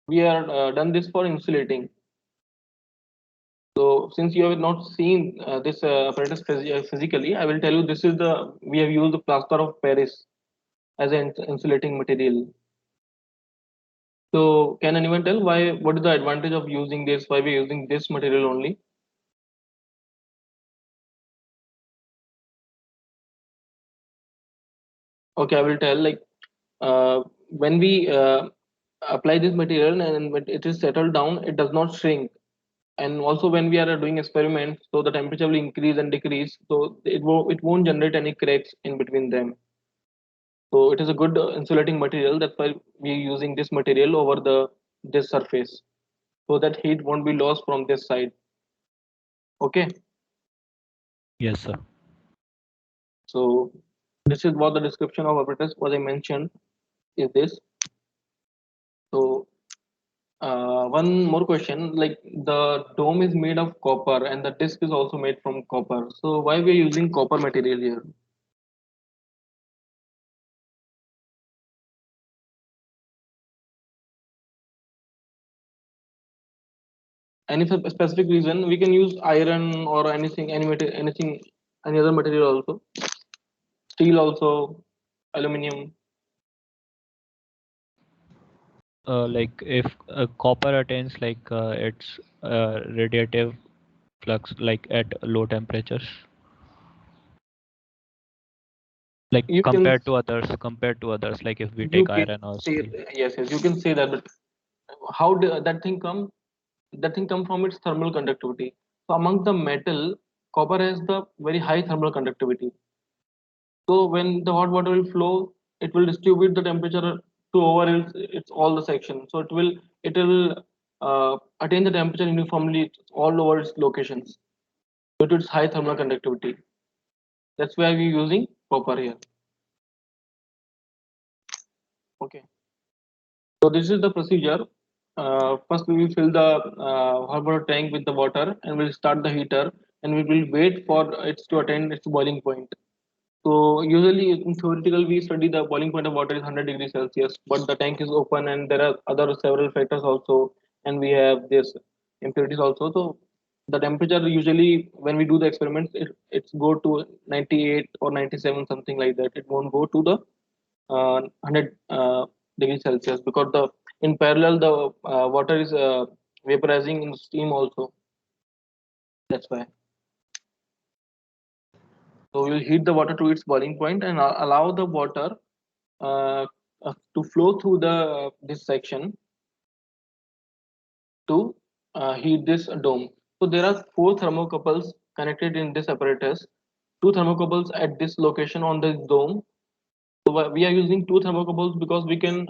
A: We are done this for insulating. So since you have not seen this apparatus physically, I will tell you, this is the we have used the plaster of Paris as an insulating material. So can anyone tell why? What is the advantage of using this? Why we're using this material only? Okay, I will tell. Like when we apply this material and when it is settled down, it does not shrink. And also when we are doing experiments, so the temperature will increase and decrease. So it won't generate any cracks in between them. So it is a good insulating material. That's why we're using this material over this surface, so that heat won't be lost from this side. Okay.
B: Yes, sir.
A: So this is what the description of apparatus, what I mentioned, is this. So one more question, like the dome is made of copper and the disc is also made from copper. So why we are using copper material here? Any specific reason? We can use iron or anything, anything, any other material also. Steel also, aluminum.
B: Like if copper attains like its radiative flux like at low temperatures, like
A: You can
B: compared to others, like if we
A: you
B: take
A: can
B: iron or
A: say,
B: steel.
A: yes, you can say that, but how did that thing come? That thing come from its thermal conductivity. So among the metal, copper has the very high thermal conductivity. So when the hot water will flow, it will distribute the temperature to over its all the section. So it will attain the temperature uniformly all over its locations due to its high thermal conductivity. That's why we're using copper here. Okay. So this is the procedure. First, we will fill the hot water tank with the water, and we'll start the heater, and we will wait for it to attain its boiling point. So usually in theoretical we study the boiling point of water is 100 degrees Celsius, but the tank is open and there are other several factors also, and we have this impurities also. So the temperature usually when we do the experiments, it's go to 98 or 97 something like that. It won't go to the 100 degrees Celsius because the in parallel the water is vaporizing in steam also. That's why. So we will heat the water to its boiling point and allow the water to flow through the this section to heat this dome. So there are four thermocouples connected in this apparatus. Two thermocouples at this location on this dome. So we are using two thermocouples because we can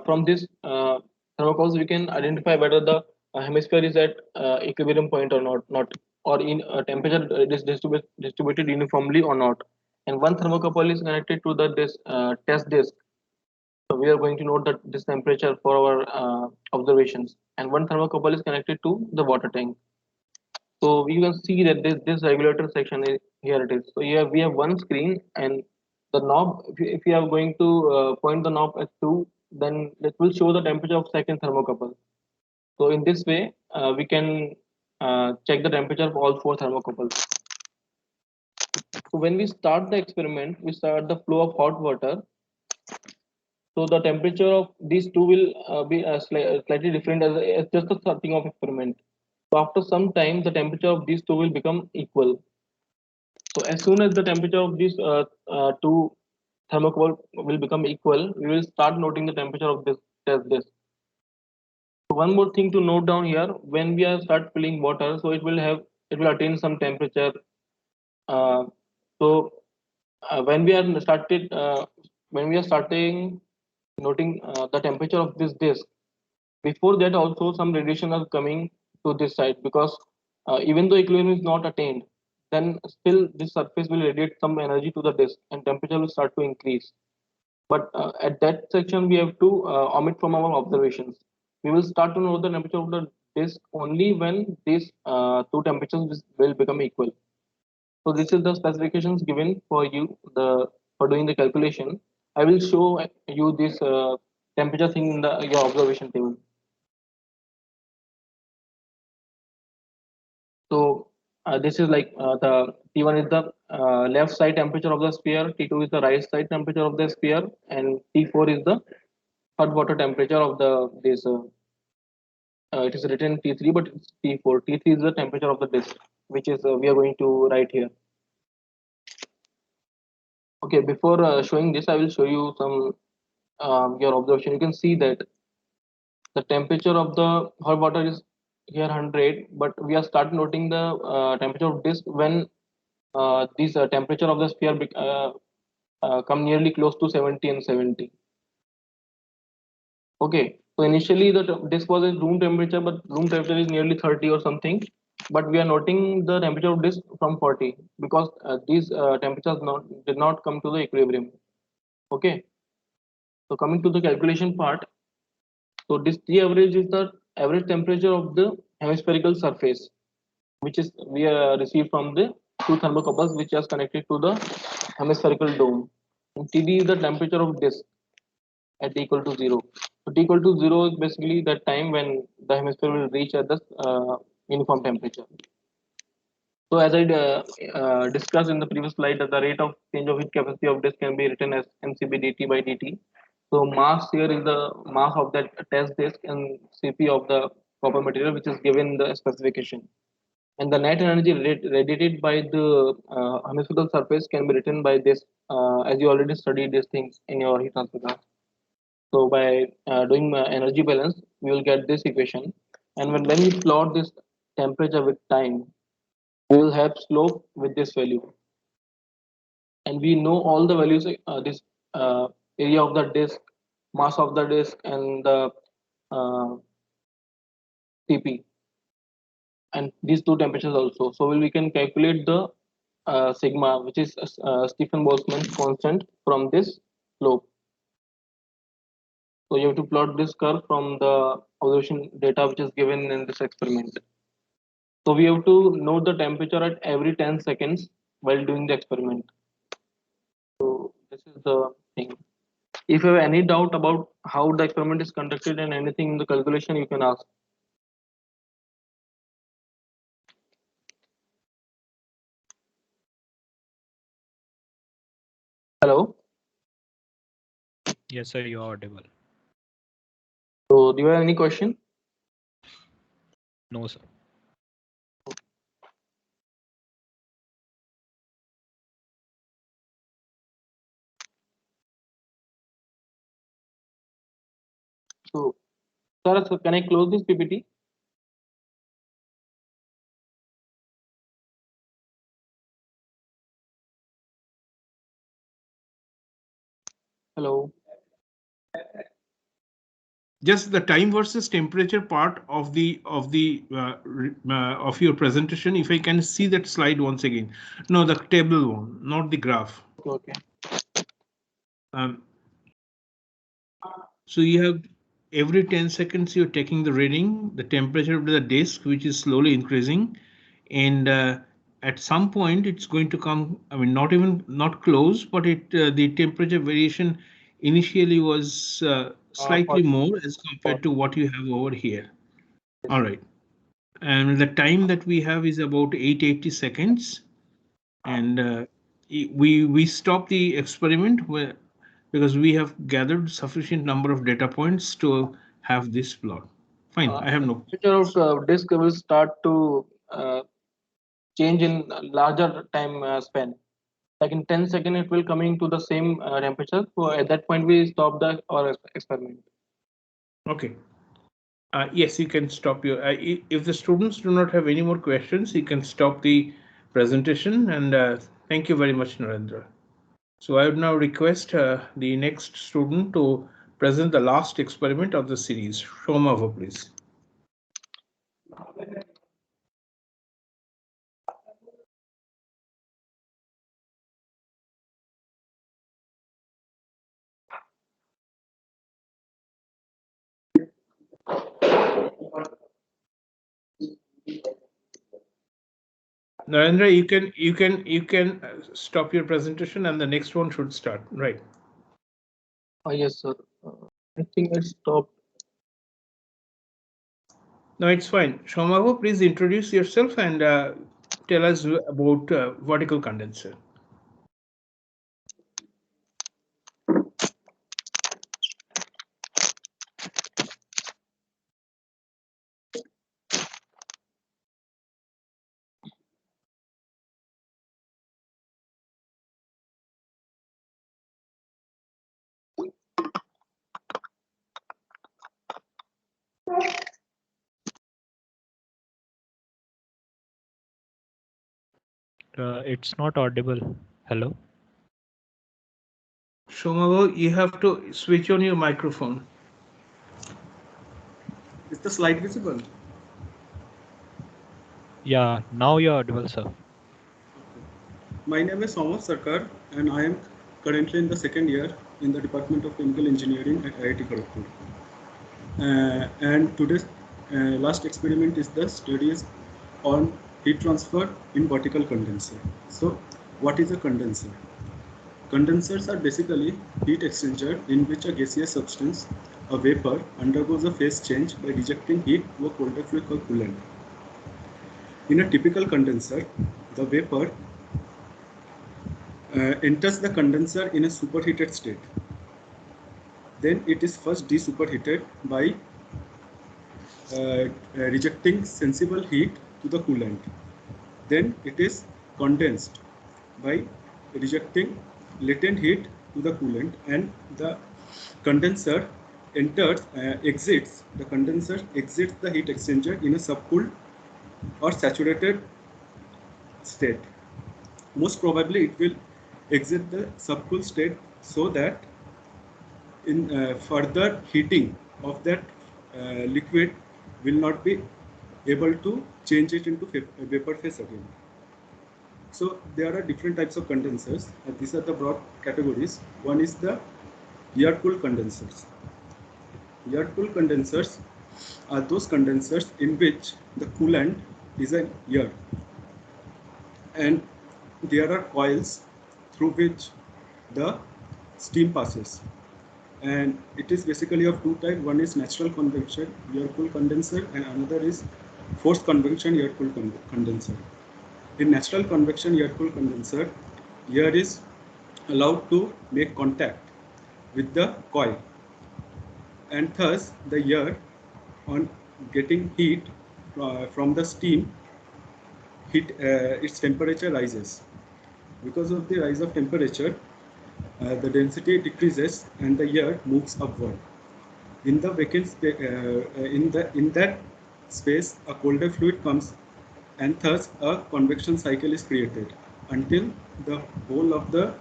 A: from this thermocouples we can identify whether the hemisphere is at equilibrium point or not, or in temperature it is distributed uniformly or not. And one thermocouple is connected to the this test disk. So we are going to note that this temperature for our observations, and one thermocouple is connected to the water tank. So you can see that this regulator section is here it is. So here we have one screen and the knob. If you are going to point the knob at 2, then it will show the temperature of second thermocouple. So in this way, we can check the temperature of all four thermocouples. So when we start the experiment, we start the flow of hot water. So the temperature of these two will be slightly different as just the starting of experiment. So after some time, the temperature of these two will become equal. So as soon as the temperature of these two thermocouple will become equal, we will start noting the temperature of this test disk. So one more thing to note down here: when we are start filling water, so it will attain some temperature. Uh, so when we are starting noting the temperature of this disk, before that also some radiation are coming to this side because even though equilibrium is not attained, then still this surface will radiate some energy to the disk and temperature will start to increase. But at that section we have to omit from our observations. We will start to know the temperature of the disk only when these two temperatures will become equal. So this is the specifications given for you for doing the calculation. I will show you this temperature thing in the your observation table. So this is like the T1 is the left side temperature of the sphere, T2 is the right side temperature of the sphere, and T4 is the hot water temperature of the this. It is written T3, but it's T4. T3 is the temperature of the disk, which is we are going to write here. Okay, before showing this, I will show you some your observation. You can see that the temperature of the hot water is here 100, but we are start noting the temperature of disk when this temperature of the sphere come nearly close to 70 and 70. Okay, so initially the disk was at room temperature, but room temperature is nearly 30 or something. But we are noting the temperature of disk from 40 because these temperatures did not come to the equilibrium. Okay, so coming to the calculation part, so this T average is the average temperature of the hemispherical surface, which is we received from the two thermocouples which is connected to the hemispherical dome. And TD is the temperature of disk at equal to 0. So T equal to 0 is basically the time when the hemisphere will reach at the uniform temperature. So as I discussed in the previous slide, that the rate of change of heat capacity of disk can be written as mCp dt by dt. So mass here is the mass of that test disk and Cp of the copper material, which is given in the specification. And the net energy radiated by the hemispherical surface can be written by this, as you already studied these things in your heat transfer class. So by doing energy balance, we will get this equation. And when we plot this temperature with time, we will have slope with this value. And we know all the values, this area of the disk, mass of the disk, and the uh, Cp, and these two temperatures also. So we can calculate the sigma, which is Stephen Boltzmann constant from this slope. So you have to plot this curve from the observation data which is given in this experiment. So we have to note the temperature at every 10 seconds while doing the experiment. So this is the thing. If you have any doubt about how the experiment is conducted and anything in the calculation, you can ask. Hello.
B: Yes, sir, you are audible.
A: So do you have any question?
B: No, sir.
A: So, sir, can I close this PPT? Hello.
C: Just the time versus temperature part of of your presentation. If I can see that slide once again. No, the table one, not the graph.
A: Okay.
C: So you have every 10 seconds you're taking the reading, the temperature of the disk, which is slowly increasing, and at some point it's going to come. I mean, not close, but the temperature variation initially was slightly more as compared to what you have over here. All right, and the time that we have is about 880 seconds, and we stop the experiment because we have gathered sufficient number of data points to have this plot. Fine, I have no.
A: Temperature of disk will start to change in larger time span. Like in 10 seconds, it will coming to the same temperature. So at that point, we stop the our experiment.
C: Okay. Yes, you can stop your. If the students do not have any more questions, you can stop the presentation. And thank you very much, Narendra. So I would now request the next student to present the last experiment of the series. Shomava, please. Narendra, you can stop your presentation, and the next one should start. Right.
A: Yes, sir. I think I stopped.
C: No, it's fine. Shomava, please introduce yourself and tell us about vertical condenser.
B: It's not audible. Hello?
C: Shomava, you have to switch on your microphone.
D: Is the slide visible?
B: Yeah, now you're audible, sir.
D: My name is Somos Sarkar and I am currently in the second year in the Department of Chemical Engineering at IIT Kharagpur. And today's last experiment is the studies on heat transfer in vertical condenser. So what is a condenser? Condensers are basically heat exchanger in which a gaseous substance, a vapor, undergoes a phase change by rejecting heat to a colder fluid called coolant. In a typical condenser, the vapor enters the condenser in a superheated state. Then it is first desuperheated by rejecting sensible heat to the coolant. Then it is condensed by rejecting latent heat to the coolant, and the condenser exits the heat exchanger in a subcooled or saturated state. Most probably it will exit the subcooled state so that in further heating of that liquid will not be able to change it into vapor phase again. So there are different types of condensers, and these are the broad categories. One is the air-cooled condensers. Air-cooled condensers are those condensers in which the coolant is an air, and there are coils through which the steam passes. And it is basically of two types. One is natural convection air-cooled condenser, and another is forced convection air-cooled condenser. In natural convection air-cooled condenser, air is allowed to make contact with the coil, and thus the air, on getting heat from the steam, its temperature rises. Because of the rise of temperature, the density decreases and the air moves upward. In the vacant in that space, a colder fluid comes, and thus a convection cycle is created until the whole of the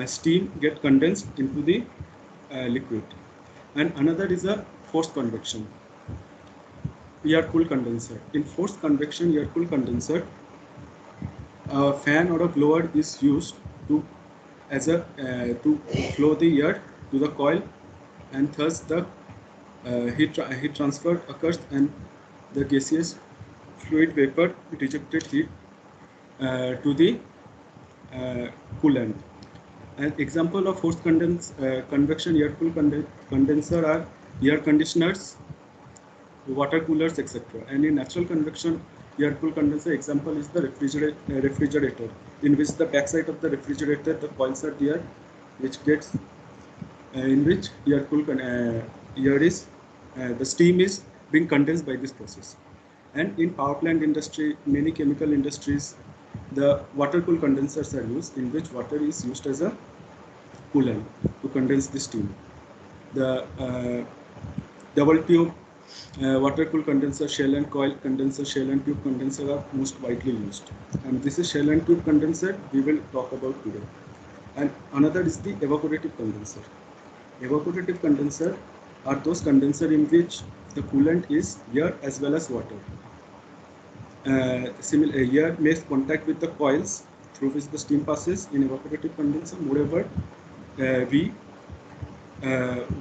D: steam get condensed into the liquid. And another is a forced convection air-cooled condenser. In forced convection air-cooled condenser, a fan or a blower is used to to flow the air to the coil, and thus the heat transfer occurs, and the gaseous fluid vapor rejected heat to the coolant. An example of forced convection air-cooled condenser are air conditioners, water coolers, etc. And in natural convection air-cooled condenser, example is the refrigerator, in which the backside of the refrigerator, the coils are there, which gets in which air-cooled air is the steam is being condensed by this process. And in power plant industry, many chemical industries, the water-cooled condensers are used, in which water is used as a coolant to condense the steam. The double tube water-cooled condenser, shell and coil condenser, shell and tube condenser are most widely used. And this is shell and tube condenser we will talk about today. And another is the evaporative condenser. Evaporative condenser are those condensers in which the coolant is air as well as water. Air makes contact with the coils through which the steam passes in evaporative condenser. Moreover,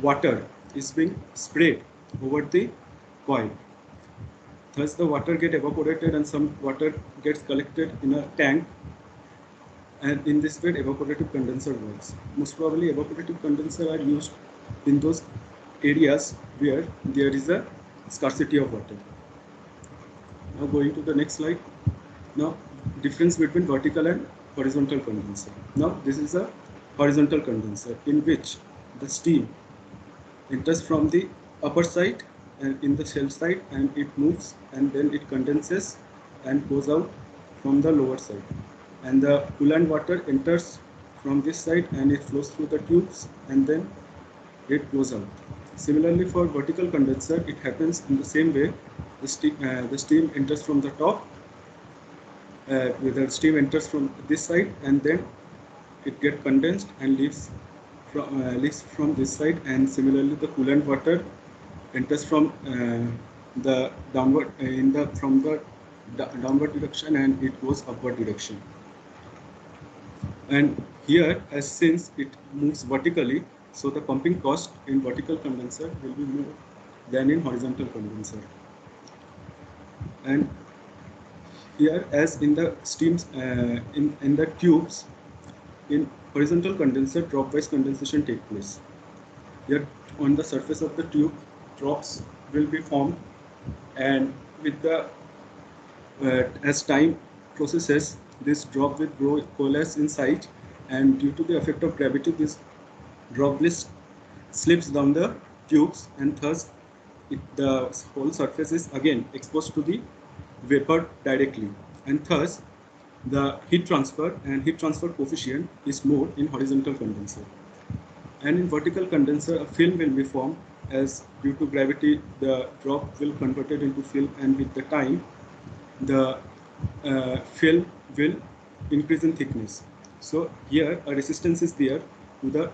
D: water is being sprayed over the coil. Thus the water gets evaporated and some water gets collected in a tank, and in this way evaporative condenser works. Most probably evaporative condenser are used in those areas where there is a scarcity of water. Now going to the next slide. Now difference between vertical and horizontal condenser. Now this is a horizontal condenser in which the steam enters from the upper side and in the shell side, and it moves, and then it condenses and goes out from the lower side, and the coolant water enters from this side and it flows through the tubes, and then it goes out. Similarly, for vertical condenser, it happens in the same way. The steam enters from the top, the steam enters from this side, and then it gets condensed and leaves from this side. And similarly, the coolant water enters from the downward downward direction, and it goes upward direction. And here, as since it moves vertically, so the pumping cost in vertical condenser will be more than in horizontal condenser. And here, as in the steams in the tubes, in horizontal condenser, drop-wise condensation takes place. Here, on the surface of the tube, drops will be formed, and with the as time processes, this drop will grow, coalesce in size, and due to the effect of gravity, this droplet slips down the tubes, and thus the whole surface is again exposed to the vapor directly, and thus the heat transfer and heat transfer coefficient is more in horizontal condenser. And in vertical condenser, a film will be formed, as due to gravity the drop will converted into film, and with the time the film will increase in thickness. So here a resistance is there to the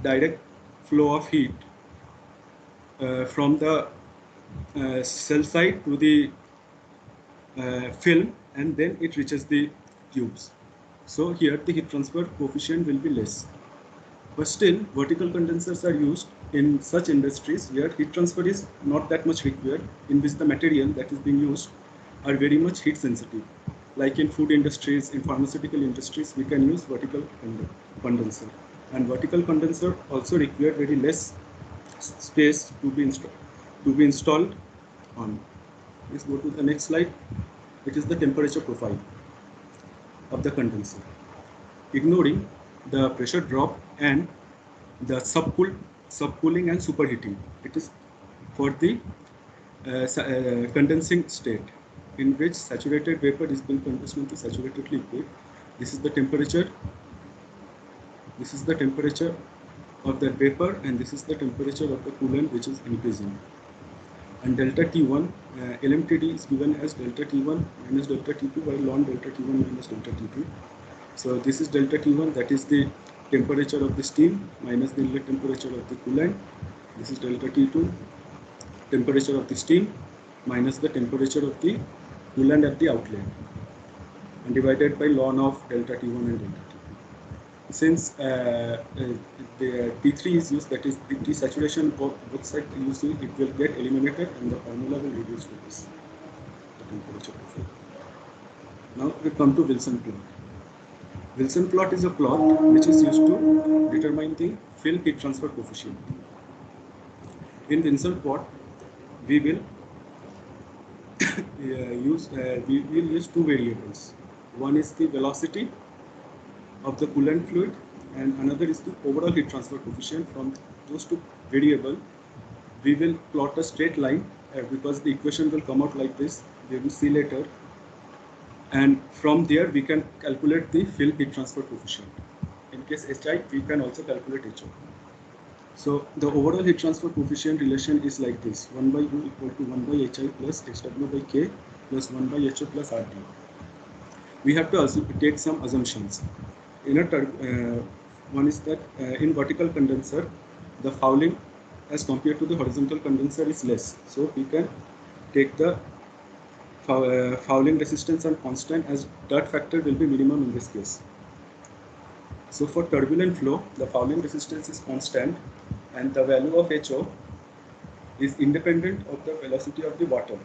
D: direct flow of heat from the cell side to the film, and then it reaches the tubes. So here the heat transfer coefficient will be less. But still, vertical condensers are used in such industries where heat transfer is not that much required, in which the material that is being used are very much heat sensitive. Like in food industries, in pharmaceutical industries, we can use vertical condenser. And vertical condenser also require very less space to be installed on. Let's go to the next slide. It is the temperature profile of the condenser. Ignoring the pressure drop and the subcooling and superheating. It is for the condensing state, in which saturated vapor is being compressed into saturated liquid. This is the temperature. This is the temperature of the vapor, and this is the temperature of the coolant, which is increasing. And delta T1, LMTD is given as delta T1 minus delta T2, while ln delta T1 minus delta T2. So this is delta T1, that is the temperature of the steam minus the inlet temperature of the coolant. This is delta T2, temperature of the steam minus the temperature of the coolant at the outlet, and divided by ln of delta T1 and delta T2. Since the T3 is used, that is the desaturation of both sides used, it will get eliminated and the formula will reduce to this, the temperature profile. Now we come to Wilson plot. Wilson plot is a plot which is used to determine the film heat transfer coefficient. In Wilson plot, we will use two variables. One is the velocity of the coolant fluid, and another is the overall heat transfer coefficient. From those two variables, we will plot a straight line because the equation will come out like this. We will see later. And from there, we can calculate the film heat transfer coefficient. In case HI, we can also calculate HO. So the overall heat transfer coefficient relation is like this: 1 by U equal to 1 by HI plus HW by K plus 1 by HO plus RT. We have to also take some assumptions. One is that in vertical condenser, the fouling as compared to the horizontal condenser is less. So we can take the fouling resistance and constant, as dirt factor will be minimum in this case. So for turbulent flow, the fouling resistance is constant, and the value of HO is independent of the velocity of the water.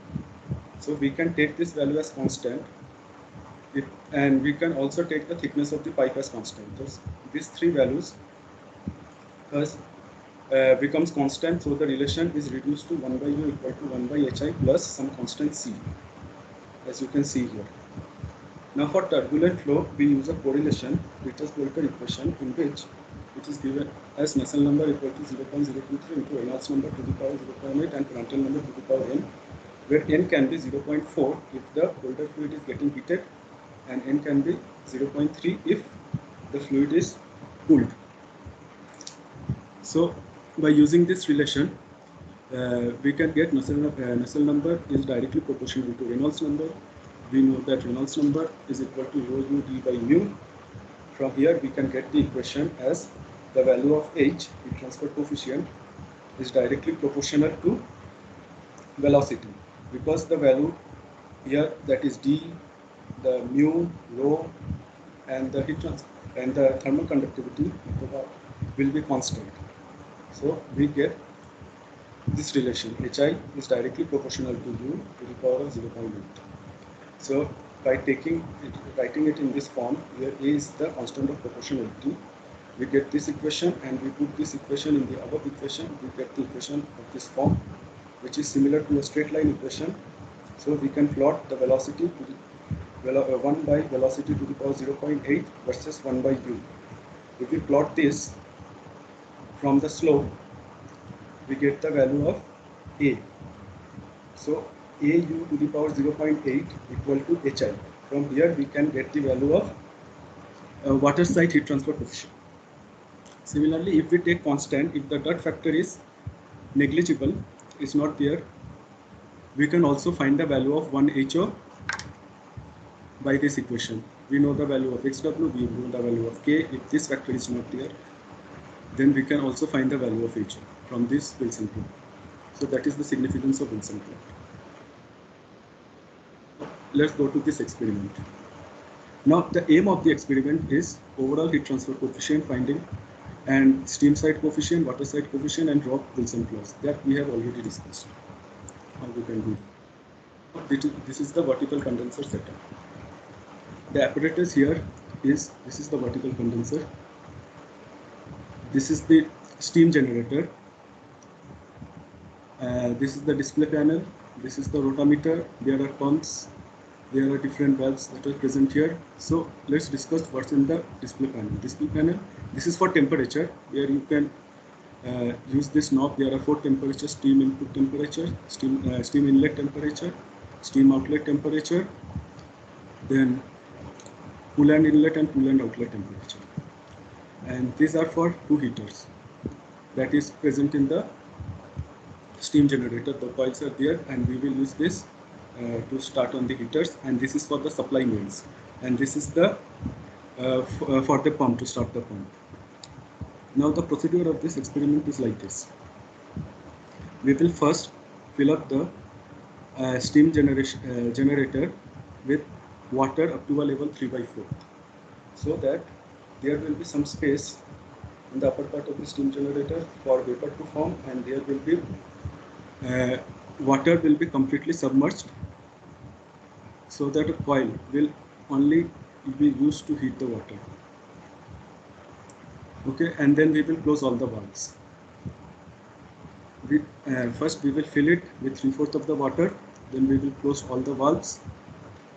D: So we can take this value as constant. And we can also take the thickness of the pipe as constant. So these three values becomes constant, so the relation is reduced to 1 by U equal to 1 by HI plus some constant C, as you can see here. Now for turbulent flow, we use a correlation Peters-Boelter equation, in which it is given as Nusselt number equal to 0.023 into Reynolds number to the power 0.8 and Prandtl number to the power n, where n can be 0.4 if the Boelter fluid is getting heated, and n can be 0.3 if the fluid is cooled. So by using this relation, we can get Nusselt number is directly proportional to Reynolds number. We know that Reynolds number is equal to rho u d by mu. From here we can get the equation as the value of H, heat transfer coefficient, is directly proportional to velocity, because the value here, that is d, the mu, rho, and the heat transfer and the thermal conductivity will be constant. So we get this relation: Hi is directly proportional to u to the power of 0.8. So by writing it in this form, where A is the constant of proportionality, we get this equation, and we put this equation in the above equation. We get the equation of this form, which is similar to a straight line equation. So we can plot the velocity to the 1 by velocity to the power 0.8 versus 1 by u. If we plot this from the slope, we get the value of A. So AU to the power 0.8 equal to HI. From here we can get the value of water side heat transfer coefficient. Similarly, if we take constant, if the dirt factor is negligible, is not there, we can also find the value of 1 HO by this equation. We know the value of XW, we know the value of K. If this factor is not there, then we can also find the value of HO from this Wilson plot. So that is the significance of Wilson plot. let's go to this experiment. Now the aim of the experiment is overall heat transfer coefficient finding and steam side coefficient, water side coefficient, and Rock-Wilson clause that we have already discussed. How we can do that. This is the vertical condenser setup. The apparatus here is, this is the vertical condenser. This is the steam generator. This is the display panel. This is the rotameter. There are pumps. There are different valves that are present here. So let's discuss what's in the display panel. Display panel, this is for temperature, where you can use this knob. There are 4 temperatures: steam input temperature, steam inlet temperature, steam outlet temperature, then coolant inlet and coolant outlet temperature. And these are for 2 heaters that is present in the steam generator. The coils are there, and we will use this to start on the heaters, and this is for the supply mains, and this is the for the pump, to start the pump. Now the procedure of this experiment is like this. We will first fill up the steam generator with water up to a level 3/4, so that there will be some space in the upper part of the steam generator for vapor to form, and there will be water will be completely submerged, so that a coil will only be used to heat the water. Okay, and then we will close all the valves. First we will fill it with 3/4 of the water, then we will close all the valves,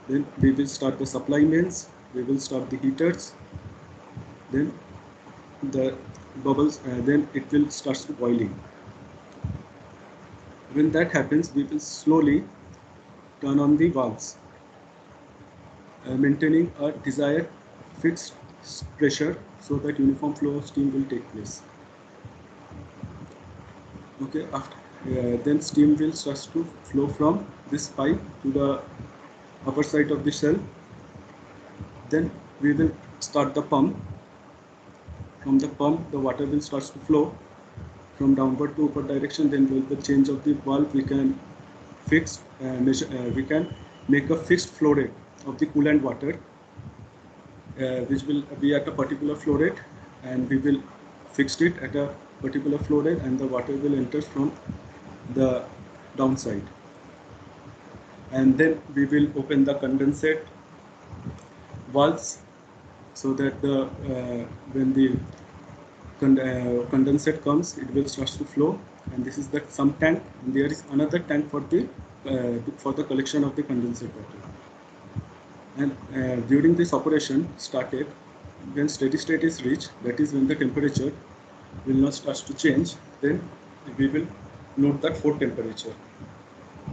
D: then we will start the supply mains, we will start the heaters, then the bubbles, then it will start boiling. When that happens, we will slowly turn on the valves, maintaining a desired fixed pressure so that uniform flow of steam will take place. Okay, then steam will start to flow from this pipe to the upper side of the shell. Then we will start the pump. From the pump, the water will start to flow from downward to upward direction. Then with the change of the valve, we can fix we can make a fixed flow rate of the coolant water, which will be at a particular flow rate, and we will fix it at a particular flow rate, and the water will enter from the downside. And then we will open the condensate valves, so that the when the condensate comes, it will start to flow. And this is the sump tank, and there is another tank for the collection of the condensate water. And during this operation started, when steady state is reached, that is when the temperature will not start to change, then we will note that 4 temperature: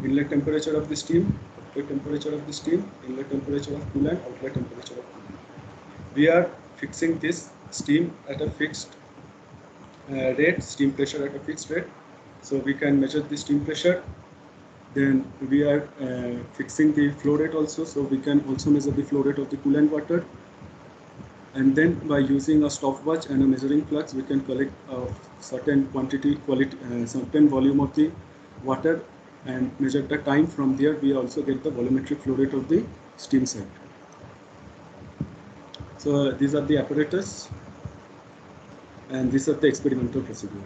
D: inlet temperature of the steam, outlet temperature of the steam, inlet temperature of coolant, outlet temperature of coolant. We are fixing this steam at a fixed rate, steam pressure at a fixed rate, so we can measure the steam pressure. Then we are fixing the flow rate also, so we can also measure the flow rate of the coolant water. And then by using a stopwatch and a measuring flux, we can collect a certain quantity, certain volume of the water and measure the time. From there, we also get the volumetric flow rate of the steam side. So these are the apparatus, and these are the experimental procedure.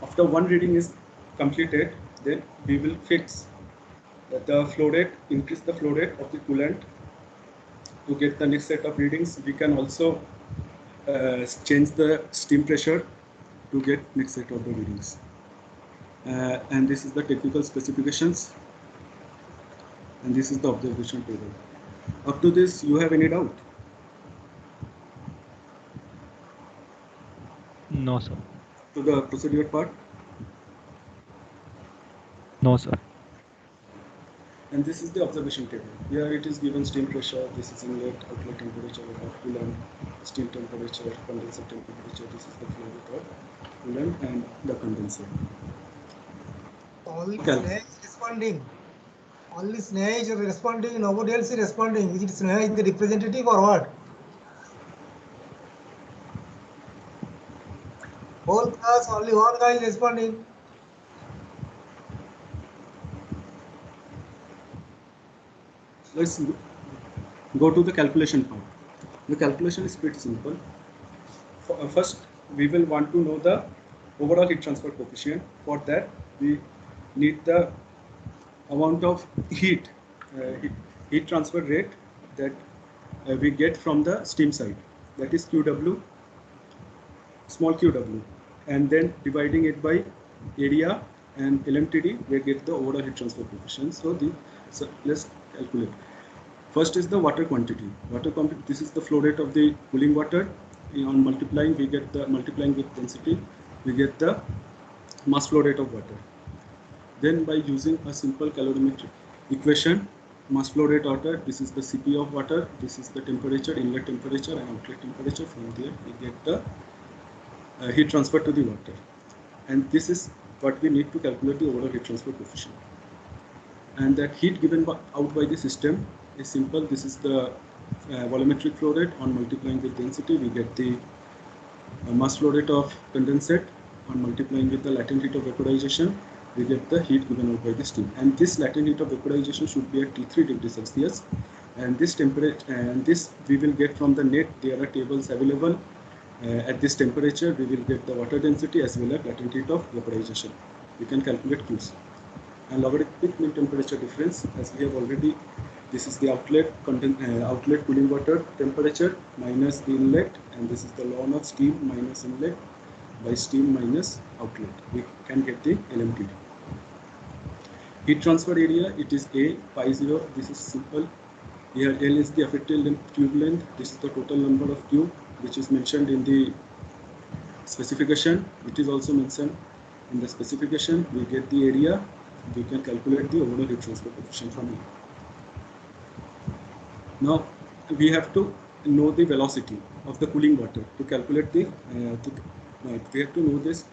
D: After one reading is completed, then we will fix the flow rate, increase the flow rate of the coolant to get the next set of readings. We can also change the steam pressure to get next set of the readings. And this is the technical specifications, and this is the observation table. Up to this, you have any doubt?
B: No, sir.
D: To the procedure part?
B: No, sir.
D: And this is the observation table. Here it is given steam pressure, this is inlet, outlet temperature of coolant, steam temperature, condenser temperature, this is the flow rate of coolant and the condenser.
E: Only
D: Okay.
E: Sneha is responding. Only Sneha is responding, nobody else is responding. Is it Sneha is the representative or what? Whole class, only one guy is responding.
D: let's go to the calculation part. The calculation is pretty simple. First, we will want to know the overall heat transfer coefficient. For that, we need the amount of heat transfer rate that we get from the steam side, that is QW, small QW, and then dividing it by area and LMTD, we get the overall heat transfer coefficient. So let's calculate. First is the water quantity. This is the flow rate of the cooling water. On multiplying, we get the multiplying with density, we get the mass flow rate of water. Then by using a simple calorimetric equation, mass flow rate water, this is the Cp of water, this is the temperature, inlet temperature and outlet temperature. From there, we get the heat transfer to the water. And this is what we need to calculate the overall heat transfer coefficient. And that heat given out by the system is simple. This is the volumetric flow rate. On multiplying with density, we get the mass flow rate of condensate. On multiplying with the latent heat of vaporization, we get the heat given out by the steam. And this latent heat of vaporization should be at T3 degrees Celsius. And this temperature, and this we will get from the net. There are tables available. At this temperature, we will get the water density as well as latent heat of vaporization. We can calculate Qs. And logarithmic mean temperature difference, as we have already, this is the outlet cooling water temperature minus the inlet, and this is the ln of steam minus inlet by steam minus outlet. We can get the LMTD. Heat transfer area, it is A pi 0. This is simple. Here L is the effective tube length. This is the total number of tube, which is mentioned in the specification. It is also mentioned in the specification. We get the area. We can calculate the overall heat transfer coefficient from here. Now we have to know the velocity of the cooling water to calculate the. We have to know this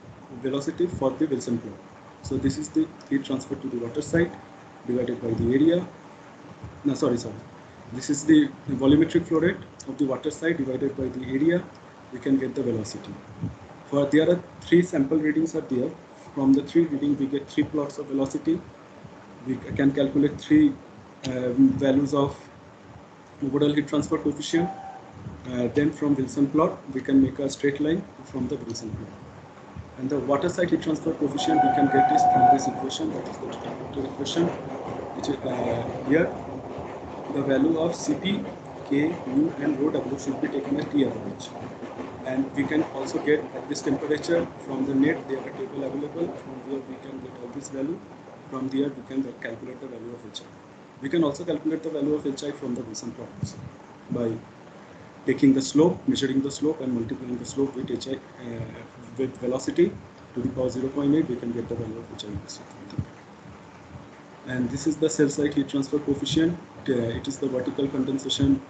D: velocity for the Wilson plot. So this is the heat transfer to the water side divided by the area. No, sorry. This is the volumetric flow rate of the water side divided by the area. We can get the velocity. For there are 3 sample readings are there. From the 3 readings, we get 3 plots of velocity. We can calculate 3 values of overall heat transfer coefficient. Then from Wilson plot, we can make a straight line from the Wilson plot. And the water side heat transfer coefficient we can get is from this equation, that is the trigonometric equation, which is here. The value of Cp, K, U and rho W should be taken as T average. And we can also get at this temperature from the net, there are a table available. From here we can get all this value. From there we can calculate the value of HI. We can also calculate the value of HI from the Wilson plot by taking the slope, measuring the slope and multiplying the slope with HI with velocity to the power 0.8, we can get the value of HI. And this is the cell side heat transfer coefficient. It is the vertical condensation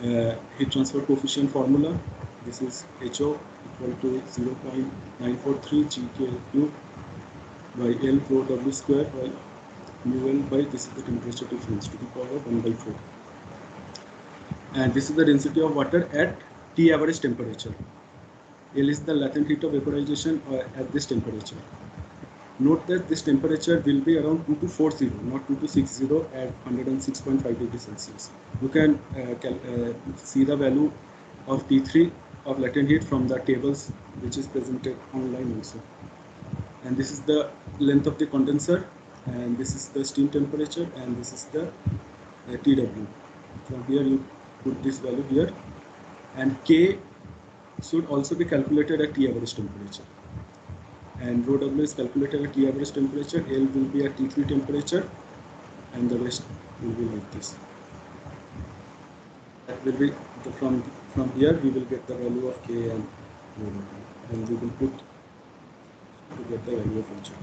D: heat transfer coefficient formula. This is HO equal to 0.943 GK³ by L rho W square by mu L by, this is the temperature difference, to the power of 1/4. And this is the density of water at T average temperature. L is the latent heat of vaporization at this temperature. Note that this temperature will be around 2240, not 2260 at 106.5 degrees Celsius. You can see the value of T3 of latent heat from the tables which is presented online also. And this is the length of the condenser, and this is the steam temperature, and this is the TW. From here you put this value here, and K should also be calculated at T average temperature. And rho W is calculated at T average temperature, L will be at T3 temperature, and the rest will be like this. That will be from here we will get the value of K and rho W, and we will put to get the value of HI.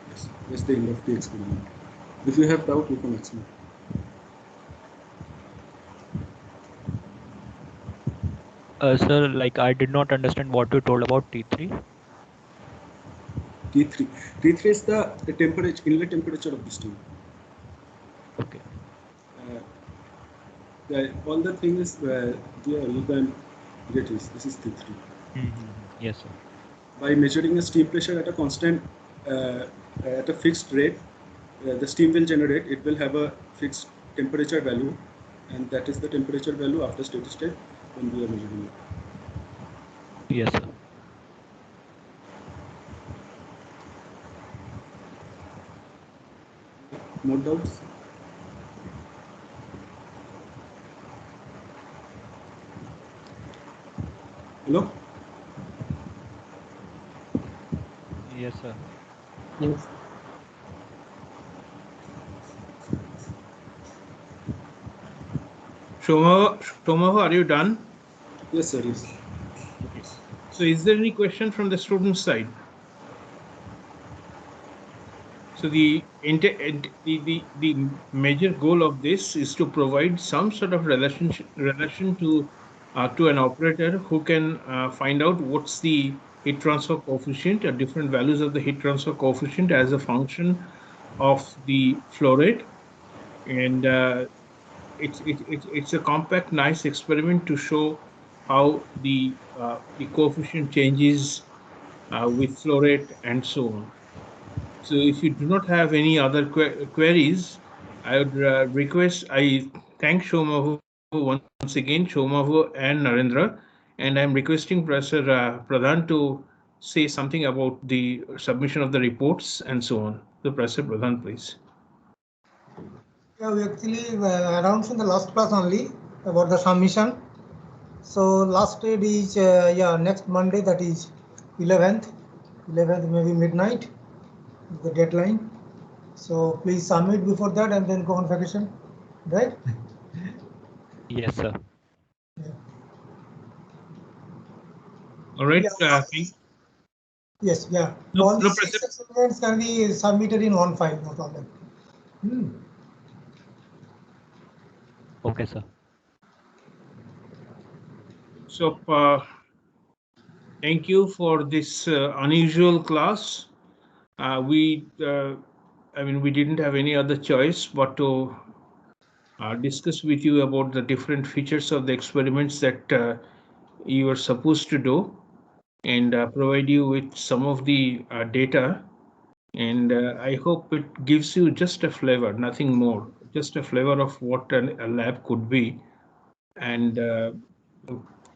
D: Yes, that's the end of the experiment. If you have doubt, you can ask me.
B: Sir, like I did not understand what you told about T3.
D: T3 is the temperature, inlet temperature of the steam.
B: Okay.
D: All the thing is there you can get this is T3.
B: Yes, sir.
D: By measuring the steam pressure at a constant, at a fixed rate, the steam will generate, it will have a fixed temperature value, and that is the temperature value after steady state when we are measuring it.
B: Yes, sir.
D: More doubts? Hello?
B: Yes, sir.
A: Yes.
C: Shomahu, are you done?
D: Yes, sir. Yes.
C: So is there any question from the student side? So the major goal of this is to provide some sort of relation to an operator who can find out what's the heat transfer coefficient or different values of the heat transfer coefficient as a function of the flow rate, and it's a compact, nice experiment to show how the coefficient changes with flow rate and so on. So if you do not have any other queries, I would I thank Shomahu once again, Shomahu and Narendra, and I'm requesting Professor Pradhan to say something about the submission of the reports and so on. So Professor Pradhan, please.
E: Yeah, we actually announced in the last class only about the submission. So last date is next Monday, that is 11th maybe midnight, the deadline. So please submit before that and then go on vacation, right?
B: Yes, sir.
E: Yeah.
C: All right.
E: Yeah. Yes, yeah. All the 6 experiments can be submitted in one file, no problem.
B: Okay, sir.
C: So thank you for this unusual class. We didn't have any other choice but to discuss with you about the different features of the experiments that you are supposed to do, and provide you with some of the data. And I hope it gives you just a flavor, nothing more, just a flavor of what a lab could be. And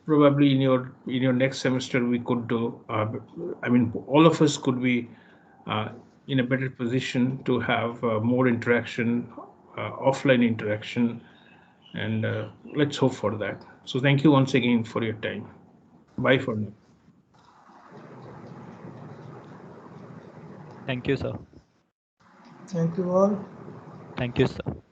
C: probably in your next semester we could do. All of us could be in a better position to have more interaction, offline interaction, and let's hope for that. So thank you once again for your time. Bye for now.
B: Thank you, sir.
E: Thank you all.
B: Thank you, sir.